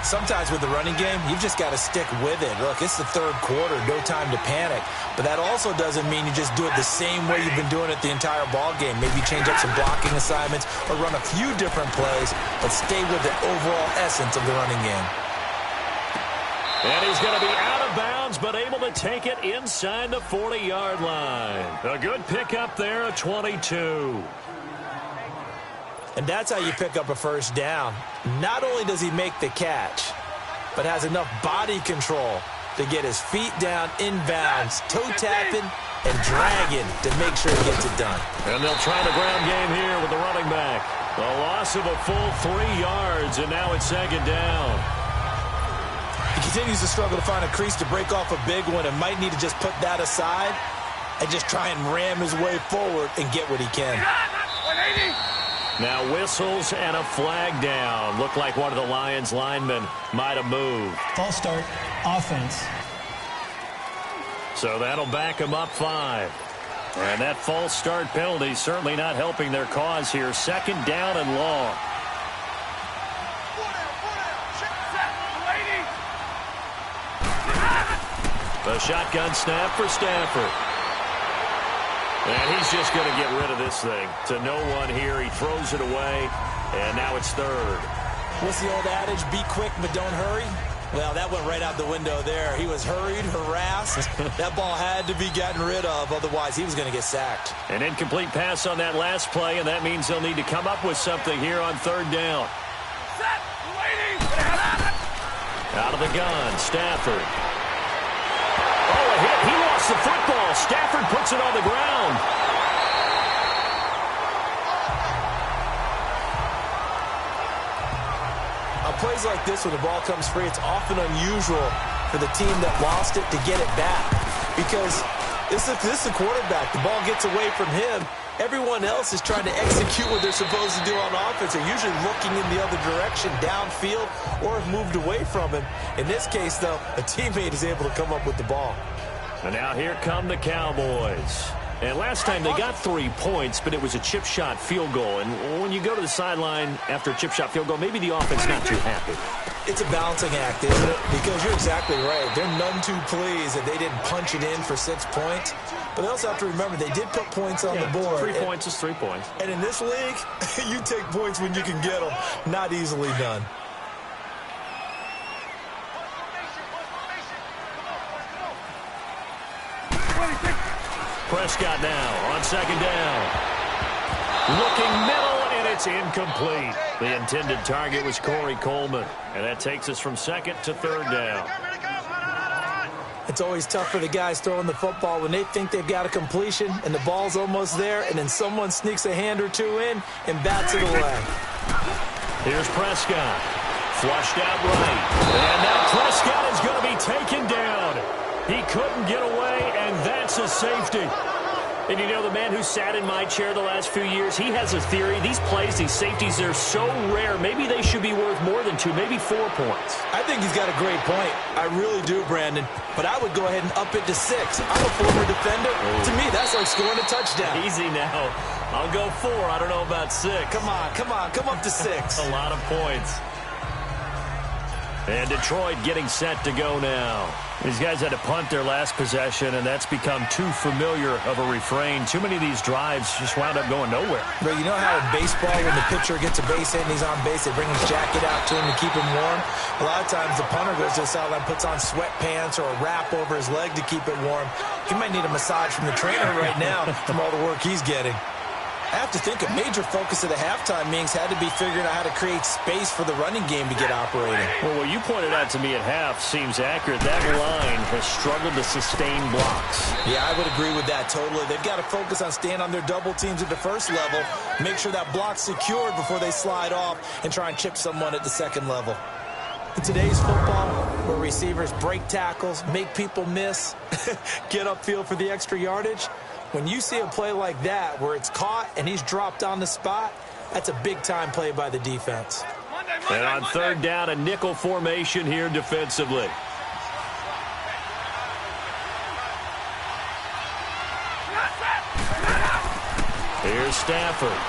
Sometimes with the running game, you've just got to stick with it. Look, it's the third quarter, no time to panic. But that also doesn't mean you just do it the same way you've been doing it the entire ball game. Maybe change up some blocking assignments or run a few different plays, but stay with the overall essence of the running game.
And he's going to be out of bounds, but able to take it inside the 40-yard line. A good pickup there, a 22.
And that's how you pick up a first down. Not only does he make the catch, but has enough body control to get his feet down inbounds, toe-tapping and dragging to make sure he gets it done.
And they'll try the ground game here with the running back. A loss of a full 3 yards, and now it's 2nd down.
He continues to struggle to find a crease to break off a big one and might need to just put that aside and just try and ram his way forward and get what he can.
Now whistles and a flag down. Looked like one of the Lions linemen might have moved.
False start, offense.
So that'll back him up 5. And that false start penalty certainly not helping their cause here. 2nd down and long. The shotgun snap for Stafford. And he's just going to get rid of this thing. To no one here. He throws it away. And now it's 3rd.
What's the old adage? Be quick, but don't hurry. Well, that went right out the window there. He was hurried, harassed. That ball had to be gotten rid of. Otherwise, he was going to get sacked.
An incomplete pass on that last play, and that means they'll need to come up with something here on 3rd down. Out of the gun, Stafford. Oh, a hit. He lost the football. Stafford puts it on the ground.
On plays like this, when the ball comes free, it's often unusual for the team that lost it to get it back. Because this is the quarterback. The ball gets away from him. Everyone else is trying to execute what they're supposed to do on offense. They're usually looking in the other direction, downfield, or have moved away from him. In this case, though, a teammate is able to come up with the ball.
And now here come the Cowboys. And last time they got 3 points, but it was a chip shot field goal. And when you go to the sideline after a chip shot field goal, maybe the offense not too happy.
It's a balancing act, isn't it? Because you're exactly right. They're none too pleased that they didn't punch it in for 6 points. But they also have to remember they did put points on the board.
3 points is 3 points.
And in this league, you take points when you can get them. Not easily done.
Prescott now on second down. Looking middle, and it's incomplete. The intended target was Corey Coleman, and that takes us from second to third down.
It's always tough for the guys throwing the football when they think they've got a completion and the ball's almost there, and then someone sneaks a hand or two in and bats it away.
Here's Prescott. Flushed out right. And now Prescott is going to be taken down. He couldn't get away, and that's a safety. And you know, the man who sat in my chair the last few years, he has a theory. These plays, these safeties, they're so rare. Maybe they should be worth more than 2, maybe 4 points.
I think he's got a great point. I really do, Brandon. But I would go ahead and up it to 6. I'm a former defender. To me, that's like scoring a touchdown.
Easy now. I'll go 4. I don't know about 6.
Come on. Come up to 6.
A lot of points. And Detroit getting set to go now. These guys had to punt their last possession, and that's become too familiar of a refrain. Too many of these drives just wound up going nowhere.
But you know how in baseball, when the pitcher gets a base hit and he's on base, they bring his jacket out to him to keep him warm? A lot of times the punter goes to the sideline, puts on sweatpants or a wrap over his leg to keep it warm. He might need a massage from the trainer right now from all the work he's getting. I have to think a major focus of the halftime meetings had to be figuring out how to create space for the running game to get operating.
Well, what you pointed out to me at half seems accurate. That line has struggled to sustain blocks.
Yeah, I would agree with that totally. They've got to focus on staying on their double teams at the first level, make sure that block's secured before they slide off and try and chip someone at the second level. In today's football, where receivers break tackles, make people miss, get upfield for the extra yardage, when you see a play like that where it's caught and he's dropped on the spot, that's a big-time play by the defense.
And on third down, a nickel formation here defensively. Here's Stafford.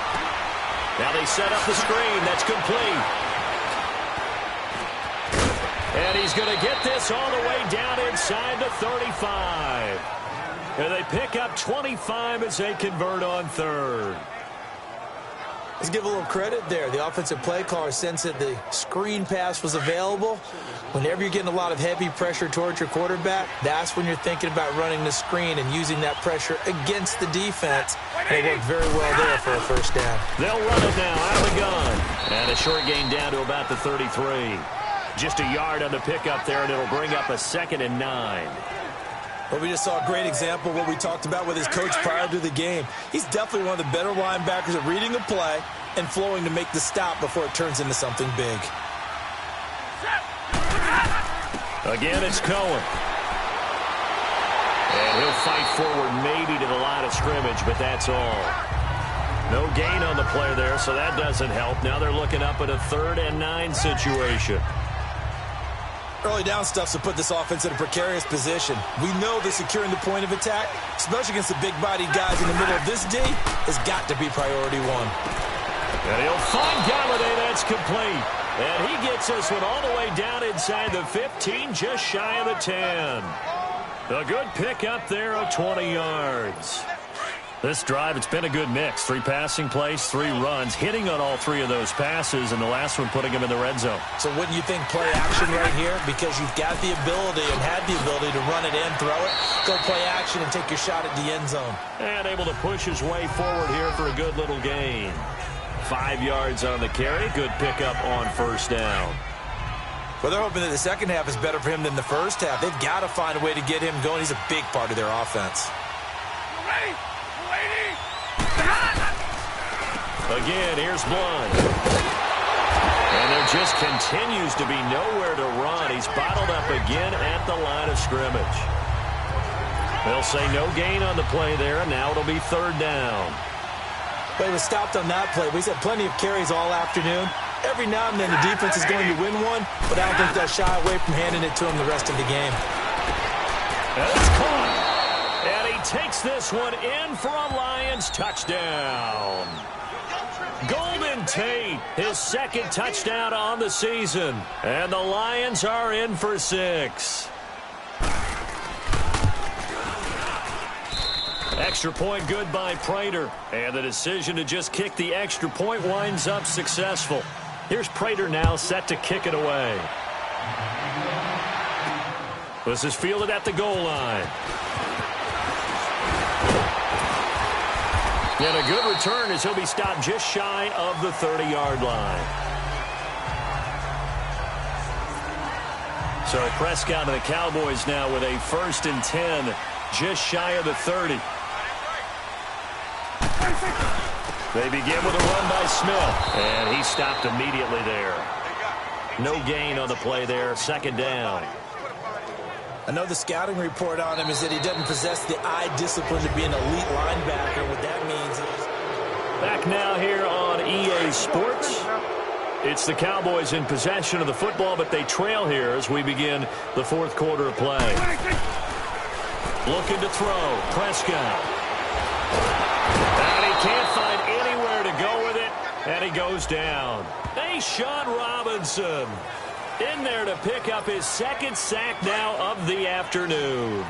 Now they set up the screen. That's complete. And he's going to get this all the way down inside the 35. And they pick up 25 as they convert on third.
Let's give a little credit there. The offensive play caller sensed that the screen pass was available. Whenever you're getting a lot of heavy pressure towards your quarterback, that's when you're thinking about running the screen and using that pressure against the defense. And it worked very well there for a first down.
They'll run it now out of the gun. And a short gain down to about the 33. Just a yard on the pickup there, and it'll bring up a 2nd and 9.
Well, we just saw a great example of what we talked about with his coach prior to the game. He's definitely one of the better linebackers at reading a play and flowing to make the stop before it turns into something big.
Again, it's Cohen. And he'll fight forward maybe to the line of scrimmage, but that's all. No gain on the play there, so that doesn't help. Now they're looking up at a 3rd and 9 situation.
Early down stuffs will put this offense in a precarious position. We know that securing the point of attack, especially against the big-bodied guys in the middle of this D, has got to be priority 1.
And he'll find Galladay. That's complete. And he gets this one all the way down inside the 15, just shy of the 10. A good pickup there of 20 yards. This drive, it's been a good mix. 3 passing plays, 3 runs, hitting on all 3 of those passes, and the last one putting him in the red zone.
So wouldn't you think play action right here? Because you've got the ability and had the ability to run it in, throw it, go play action and take your shot at the end zone.
And able to push his way forward here for a good little gain. 5 yards on the carry. Good pickup on first down.
Well, they're hoping that the second half is better for him than the first half. They've got to find a way to get him going. He's a big part of their offense.
Again, here's Blunt. And there just continues to be nowhere to run. He's bottled up again at the line of scrimmage. They'll say no gain on the play there, and now it'll be 3rd down.
But he was stopped on that play. We've had plenty of carries all afternoon. Every now and then the defense is going to win one, but I don't think they'll shy away from handing it to him the rest of the game.
And it's caught. And he takes this one in for a Lions touchdown. Golden Tate, his second touchdown on the season. And the Lions are in for 6. Extra point good by Prater. And the decision to just kick the extra point winds up successful. Here's Prater now set to kick it away. This is fielded at the goal line. And a good return as he'll be stopped just shy of the 30-yard line. So Prescott and the Cowboys now with a 1st and 10, just shy of the 30. They begin with a run by Smith, and he stopped immediately there. No gain on the play there, 2nd down.
I know the scouting report on him is that he doesn't possess the eye discipline to be an elite linebacker. What that means is...
Back now here on EA Sports. It's the Cowboys in possession of the football, but they trail here as we begin the 4th quarter of play. Looking to throw. Prescott. And he can't find anywhere to go with it, and he goes down. Hey, Sean Robinson in there to pick up his 2nd sack now of the afternoon.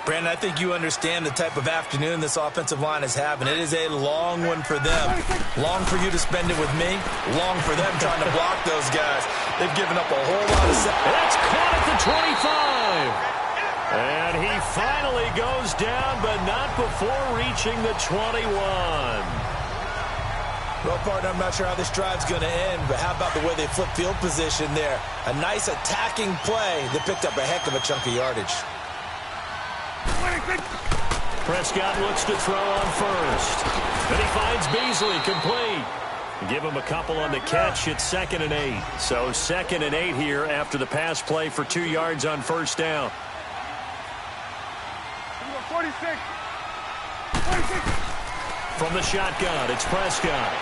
Brandon, I think you understand the type of afternoon this offensive line is having. It is a long one for them. Long for you to spend it with me. Long for them trying to block those guys. They've given up a whole lot of sacks.
That's caught at the 25. And he finally goes down, but not before reaching the 21.
Well, partner, I'm not sure how this drive's going to end, but how about the way they flip field position there? A nice attacking play that picked up a heck of a chunk of yardage.
Prescott looks to throw on 1st. And he finds Beasley complete. Give him a couple on the catch. It's 2nd and 8. So 2nd and 8 here after the pass play for 2 yards on 1st down.
46.
From the shotgun, it's Prescott.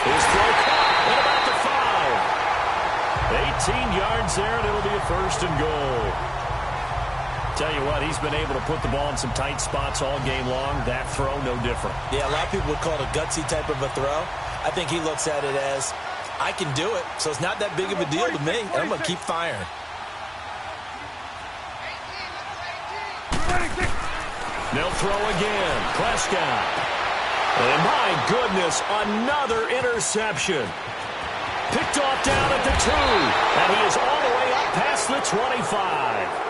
His throw caught at about the 5. 18 yards there, and it'll be a 1st and goal. Tell you what, he's been able to put the ball in some tight spots all game long. That throw, no different.
Yeah, a lot of people would call it a gutsy type of a throw. I think he looks at it as, I can do it, so it's not that big of a deal to me, and I'm going to keep firing.
They'll throw again. Prescott. And my goodness, another interception. Picked off down at the 2. And he is all the way up past the 25.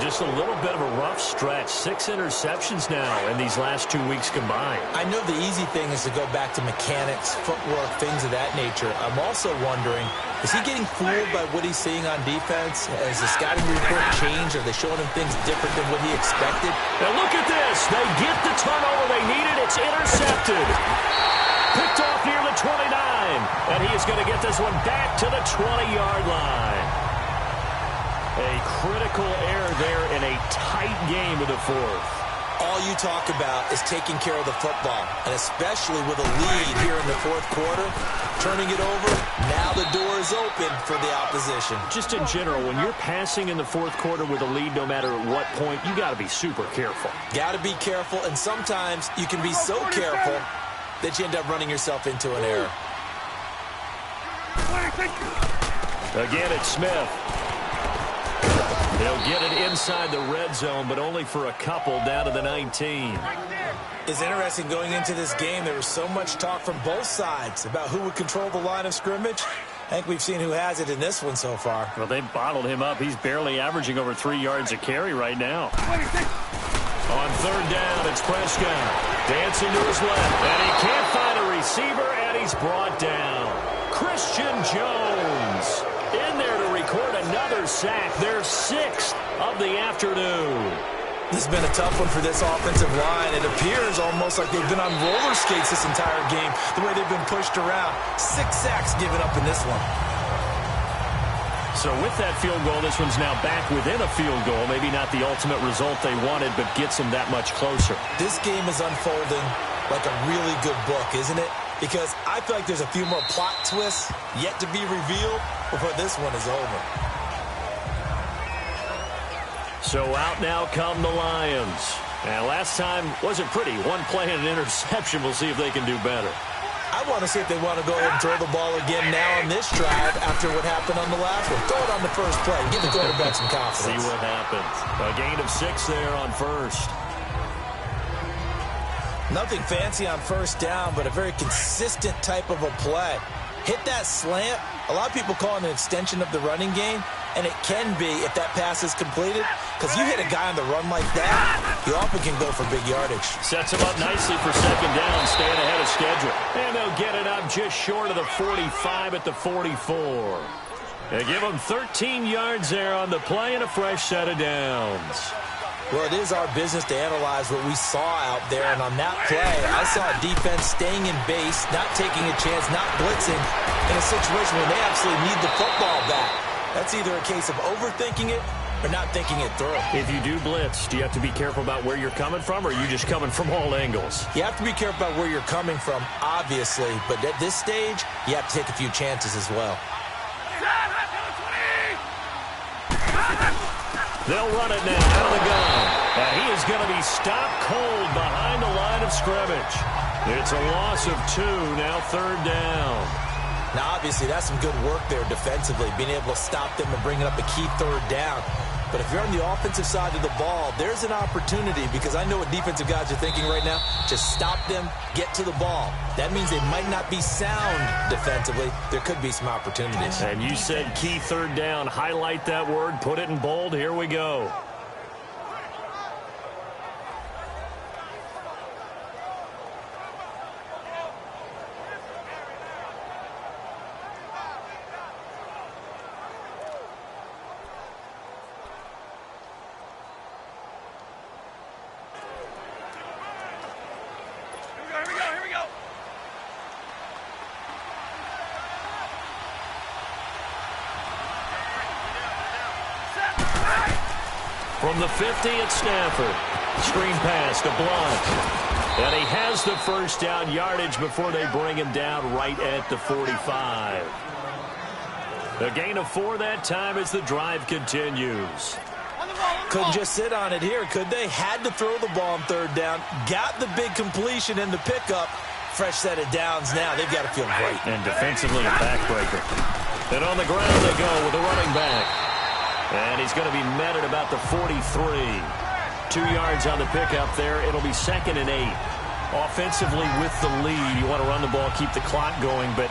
Just a little bit of a rough stretch. 6 interceptions now in these last 2 weeks combined.
I know the easy thing is to go back to mechanics, footwork, things of that nature. I'm also wondering, is he getting fooled by what he's seeing on defense? Has the scouting report changed? Are they showing him things different than what he expected?
Now look at this. They get the turnover they needed. It's intercepted. Picked off near the 29. And he is going to get this one back to the 20-yard line. A critical error there in a tight game of the 4th.
All you talk about is taking care of the football, and especially with a lead here in the 4th quarter, turning it over, now the door is open for the opposition.
Just in general, when you're passing in the 4th quarter with a lead, no matter at what point, you got to be super careful.
Got to be careful, and sometimes you can be so careful that you end up running yourself into an error.
Again, it's Smith. He'll get it inside the red zone, but only for a couple down to the 19.
It's interesting going into this game. There was so much talk from both sides about who would control the line of scrimmage. I think we've seen who has it in this one so far.
Well, they bottled him up. He's barely averaging over 3 yards a carry right now. On 3rd down, it's Prescott. Dancing to his left, and he can't find a receiver, and he's brought down. Christian Jones in there to record another sack, their 6th of the afternoon.
This has been a tough one for this offensive line. It appears almost like they've been on roller skates this entire game, the way they've been pushed around. 6 sacks given up in this one.
So with that field goal, this one's now back within a field goal. Maybe not the ultimate result they wanted, but gets them that much closer. This
game is unfolding like a really good book, isn't it? Because I feel like there's a few more plot twists yet to be revealed before this one is over.
So out now come the Lions. And last time wasn't pretty. One play and an interception. We'll see if they can do better.
I want to see if they want to go ahead and throw the ball again now on this drive after what happened on the last one. Throw it on the first play. Give the quarterback some confidence.
See what happens. A gain of 6 there on first.
Nothing fancy on first down, but a very consistent type of a play. Hit that slant. A lot of people call it an extension of the running game, and it can be if that pass is completed, because you hit a guy on the run like that, you often can go for big yardage.
Sets him up nicely for second down, staying ahead of schedule. And they'll get it up just short of the 45 at the 44. They give them 13 yards there on the play and a fresh set of downs.
Well, it is our business to analyze what we saw out there, and on that play, I saw a defense staying in base, not taking a chance, not blitzing, in a situation where they absolutely need the football back. That's either a case of overthinking it or not thinking it through.
If you do blitz, do you have to be careful about where you're coming from, or are you just coming from all angles?
You have to be careful about where you're coming from, obviously, but at this stage, you have to take a few chances as well.
They'll run it now out of the gun. And he is going to be stopped cold behind the line of scrimmage. It's a loss of 2, now third down.
Now, obviously, that's some good work there defensively, being able to stop them and bringing up a key third down. But if you're on the offensive side of the ball, there's an opportunity, because I know what defensive guys are thinking right now. Just stop them, get to the ball. That means they might not be sound defensively. There could be some opportunities.
And you said key third down. Highlight that word, put it in bold. Here we go. From the 50 at Stafford. Screen pass to Blunt. And he has the first down yardage before they bring him down right at the 45. A gain of 4 that time as the drive continues.
Couldn't just sit on it here, could they? Had to throw the ball on third down. Got the big completion in the pickup. Fresh set of downs now. They've got to feel great.
And defensively a backbreaker. And on the ground they go with the running back. And he's going to be met at about the 43. 2 yards on the pickup there. It'll be 2nd and 8. Offensively with the lead, you want to run the ball, keep the clock going, but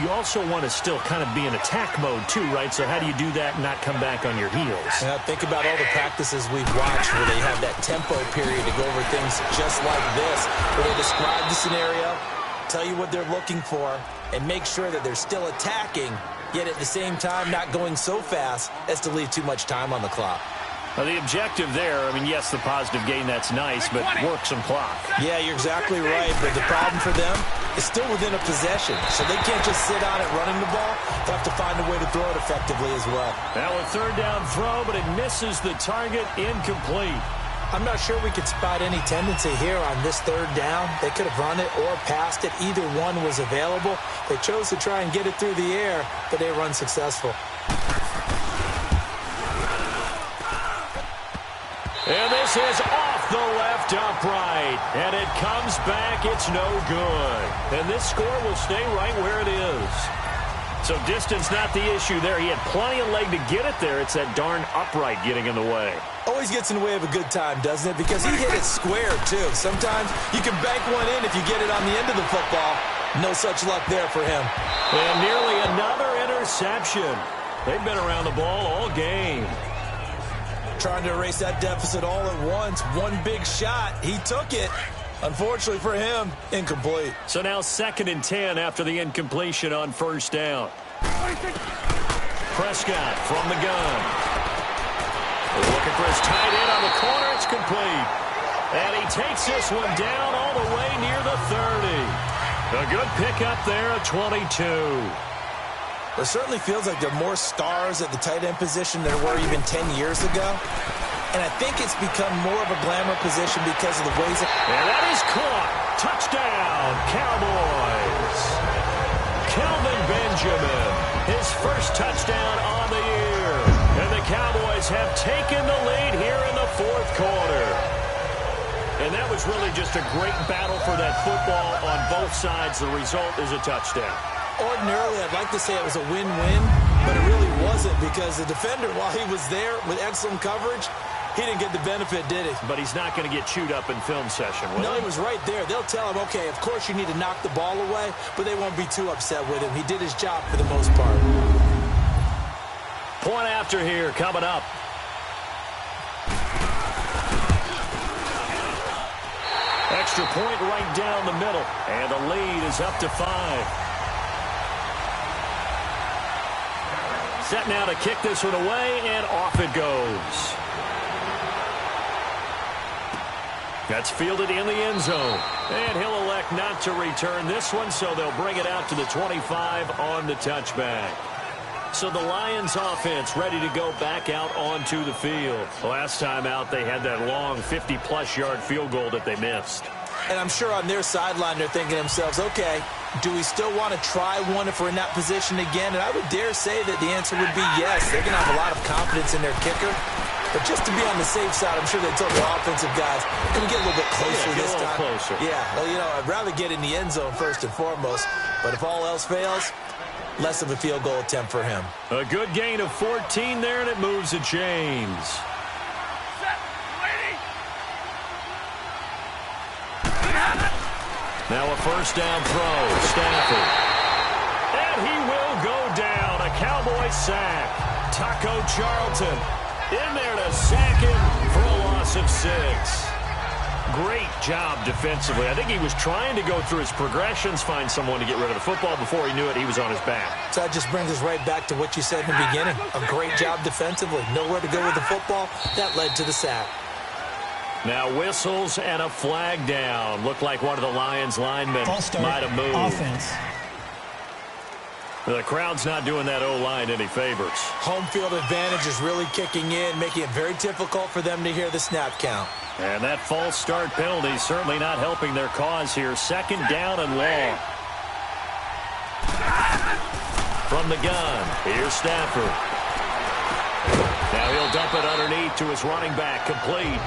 you also want to still kind of be in attack mode too, right? So how do you do that and not come back on your heels?
Now, think about all the practices we've watched where they have that tempo period to go over things just like this, where they describe the scenario, tell you what they're looking for, and make sure that they're still attacking, yet at the same time not going so fast as to leave too much time on the clock.
Well, the objective there, I mean, yes, the positive gain, that's nice, but work some clock.
Yeah, you're exactly right, but the problem for them is still within a possession, so they can't just sit on it running the ball. They have to find a way to throw it effectively as well.
Now a third down throw, but it misses the target, incomplete.
I'm not sure we could spot any tendency here on this third down. They could have run it or passed it. Either one was available. They chose to try and get it through the air, but they were unsuccessful.
And this is off the left upright. And it comes back. It's no good. And this score will stay right where it is. So distance not the issue there. He had plenty of leg to get it there. It's that darn upright getting in the way.
Always gets in the way of a good time, doesn't it? Because he hit it square, too. Sometimes you can bank one in if you get it on the end of the football. No such luck there for him.
And nearly another interception. They've been around the ball all game.
Trying to erase that deficit all at once. One big shot. He took it. Unfortunately for him, incomplete.
So now 2nd and 10 after the incompletion on first down. Prescott from the gun. Looking for his tight end on the corner. It's complete. And he takes this one down all the way near the 30. A good pickup there at 22.
It certainly feels like there are more stars at the tight end position than there were even 10 years ago. And I think it's become more of a glamour position because of the ways it...
And that is caught. Touchdown, Cowboys. Kelvin Benjamin, his first touchdown on the year. And the Cowboys have taken the lead here in the 4th quarter. was really just a great battle for that football on both sides. The result is a touchdown.
Ordinarily, I'd like to say it was a win-win, but it really wasn't because the defender, while he was there with excellent coverage, he didn't get the benefit, did he?
But he's not going to get chewed up in film session, will
No,
he?
he was right there. They'll tell him, okay, of course you need to knock the ball away, but they won't be too upset with him. He did his job for the most part.
Point after here coming up. Extra point right down the middle, and the lead is up to 5. Set now to kick this one away, and off it goes. That's fielded in the end zone. And he'll elect not to return this one, so they'll bring it out to the 25 on the touchback. So the Lions offense ready to go back out onto the field. Last time out, they had that long 50-plus yard field goal that they missed.
And I'm sure on their sideline they're thinking to themselves, okay, do we still want to try one if we're in that position again? And I would dare say that the answer would be yes. They're going to have a lot of confidence in their kicker. But just to be on the safe side, I'm sure they told their offensive guys, can we get a little bit closer this time?
Closer.
Yeah, well, you know, I'd rather get in the end zone first and foremost. But if all else fails, less of a field goal attempt for him.
A good gain of 14 there, and it moves the chains. Now a first down throw, Stafford. And he will go down, a Cowboy sack. Taco Charlton in there to sack him for a loss of 6. Great job defensively. I think he was trying to go through his progressions, find someone to get rid of the football. Before he knew it, he was on his back.
So that just brings us right back to what you said in the beginning. A great job defensively. Nowhere to go with the football. That led to the sack.
Now whistles and a flag down. Looked like one of the Lions linemen might have moved.
Offense.
The crowd's not doing that O-line any favors.
Home field advantage is really kicking in, making it very difficult for them to hear the snap count.
And that false start penalty certainly not helping their cause here. Second down and long. From the gun, here's Stafford. Now he'll dump it underneath to his running back, complete.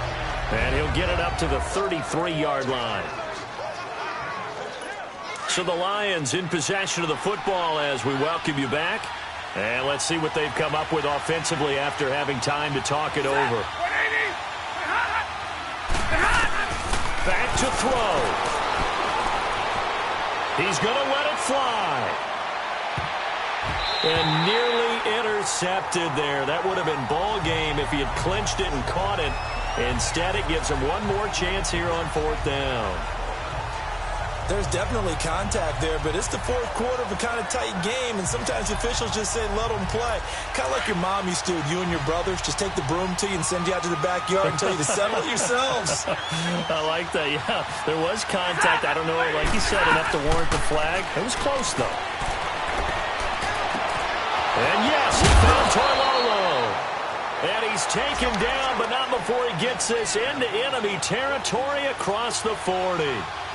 And he'll get it up to the 33-yard line. So the Lions in possession of the football as we welcome you back. And let's see what they've come up with offensively after having time to talk it over. Back to throw. He's going to let it fly. And nearly intercepted there. That would have been ball game if he had clinched it and caught it. Instead, it gives him one more chance here on 4th down.
There's definitely contact there, but it's the 4th quarter of a kind of tight game, and sometimes officials just say, let them play. Kind of like your mom used to with you and your brothers. Just take the broom to you and send you out to the backyard and tell you to settle it yourselves.
I like that, yeah. There was contact. I don't know, like you said, enough to warrant the flag. It was close, though. And yes, he found Torlolo. And he's taken down, but not before he gets this into enemy territory across the 40.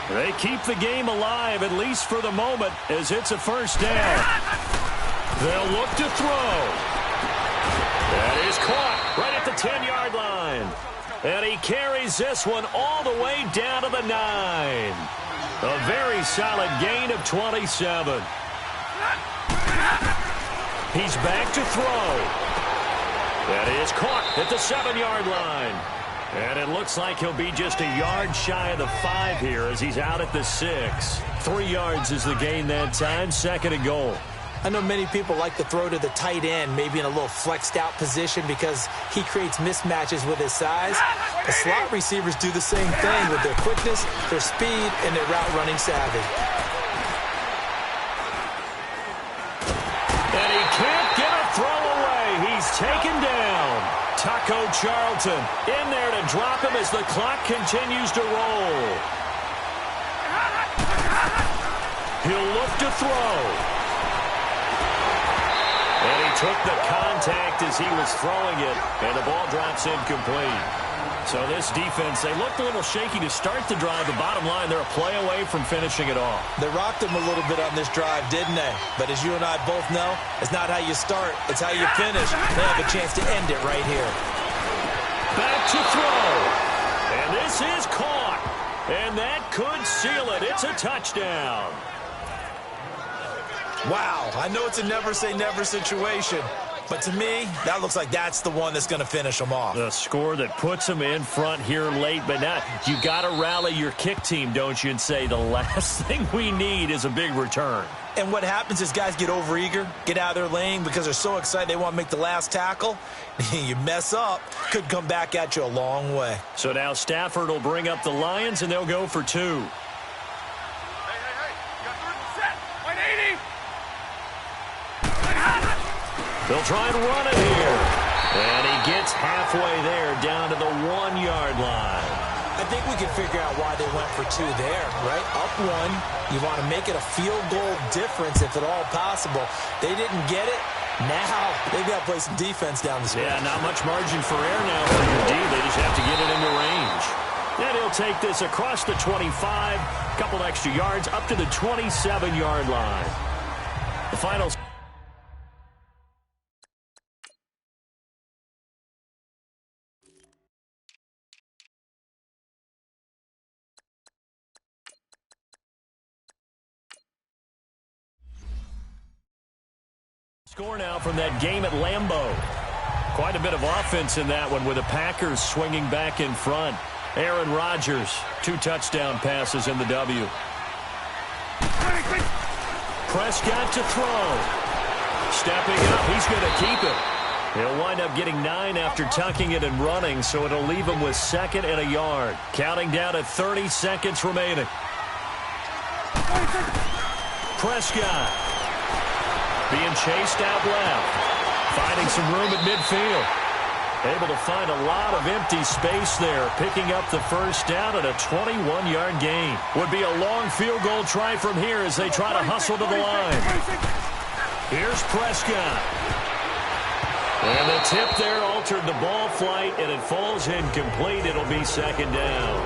They keep the game alive, at least for the moment, as it's a first down. They'll look to throw. That is caught right at the 10-yard line. And he carries this one all the way down to the 9. A very solid gain of 27. He's back to throw. That is caught at the 7-yard line. And it looks like he'll be just a yard shy of the 5 here as he's out at the 6. 3 yards is the gain that time, 2nd and goal.
I know many people like to throw to the tight end, maybe in a little flexed out position because he creates mismatches with his size. The slot receivers do the same thing with their quickness, their speed, and their route running savvy.
And he can't get a throw away. He's taken down. Taco Charlton in there to drop him as the clock continues to roll. He'll look to throw. And he took the contact as he was throwing it, and the ball drops incomplete. So this defense, they looked a little shaky to start the drive. The bottom line, they're a play away from finishing it off.
They rocked him a little bit on this drive, didn't they? But as you and I both know, it's not how you start, it's how you finish. They have a chance to end it right here.
Back to throw. And this is caught. And that could seal it. It's a touchdown.
Wow, I know it's a never-say-never situation, but to me, that looks like that's the one that's going to finish them off.
The score that puts them in front here late, but now you got to rally your kick team, don't you, and say the last thing we need is a big return.
And what happens is guys get overeager, get out of their lane because they're so excited they want to make the last tackle. You mess up, could come back at you a long way.
So now Stafford will bring up the Lions, and they'll go for 2.
Hey, you got 30 set. 180.
They'll try and run it here. And he gets halfway there, down to the 1-yard line.
I think we can figure out why they went for 2 there, right? Up 1, you want to make it a field goal difference if at all possible. They didn't get it. Now they've got to play some defense down the stretch.
Yeah, not much margin for error now for your D. They just have to get it into range. And he'll take this across the 25, a couple extra yards, up to the 27-yard line. The final score now from that game at Lambeau. Quite a bit of offense in that one with the Packers swinging back in front. Aaron Rodgers, 2 touchdown passes in the W. Prescott to throw. Stepping up, he's going to keep it. He'll wind up getting 9 after tucking it and running, so it'll leave him with 2nd and a yard. Counting down at 30 seconds remaining. Prescott being chased out left. Finding some room at midfield. Able to find a lot of empty space there. Picking up the first down at a 21-yard gain. Would be a long field goal try from here as they try to hustle to the line. Here's Prescott. And the tip there altered the ball flight, and it falls incomplete. It'll be 2nd down.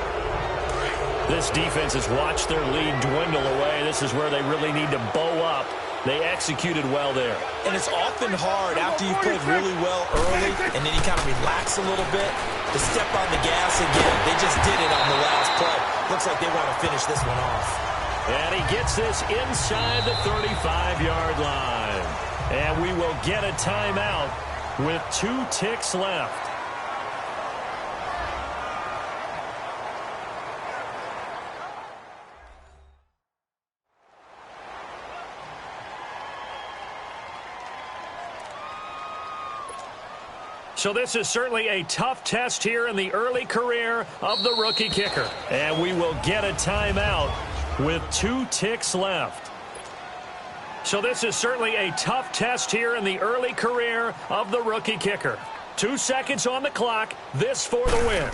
This defense has watched their lead dwindle away. This is where they really need to bow up. They executed well there.
And it's often hard after you've played really well early and then you kind of relax a little bit to step on the gas again. They just did it on the last play. Looks like they want to finish this one off.
And he gets this inside the 35-yard line. And we will get a timeout with 2 ticks left. So this is certainly a tough test here in the early career of the rookie kicker. And we will get a timeout with 2 ticks left. So this is certainly a tough test here in the early career of the rookie kicker. 2 seconds on the clock. This for the win.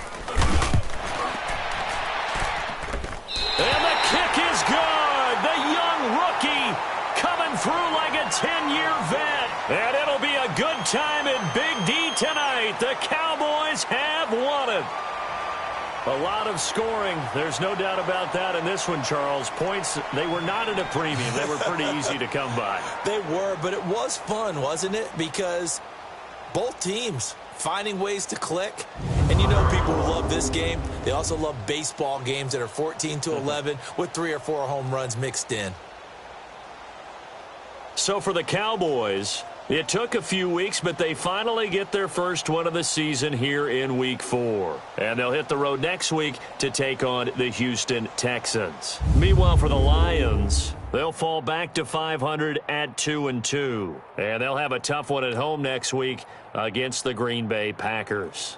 And the kick is good. The young rookie coming through like a 10-year vet. And it'll be a good time in Big D tonight. The Cowboys have won it. A lot of scoring. There's no doubt about that in this one, Charles. Points, they were not at a premium. They were pretty easy to come by.
They were, but it was fun, wasn't it? Because both teams finding ways to click. And you know people who love this game, they also love baseball games that are 14-11 with 3 or 4 home runs mixed in.
So for the Cowboys, it took a few weeks, but they finally get their first one of the season here in Week 4. And they'll hit the road next week to take on the Houston Texans. Meanwhile, for the Lions, they'll fall back to 500 at 2-2. And they'll have a tough one at home next week against the Green Bay Packers.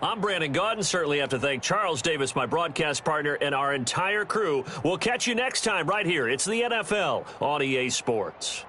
I'm Brandon Gaudin. Certainly have to thank Charles Davis, my broadcast partner, and our entire crew. We'll catch you next time right here. It's the NFL on EA Sports.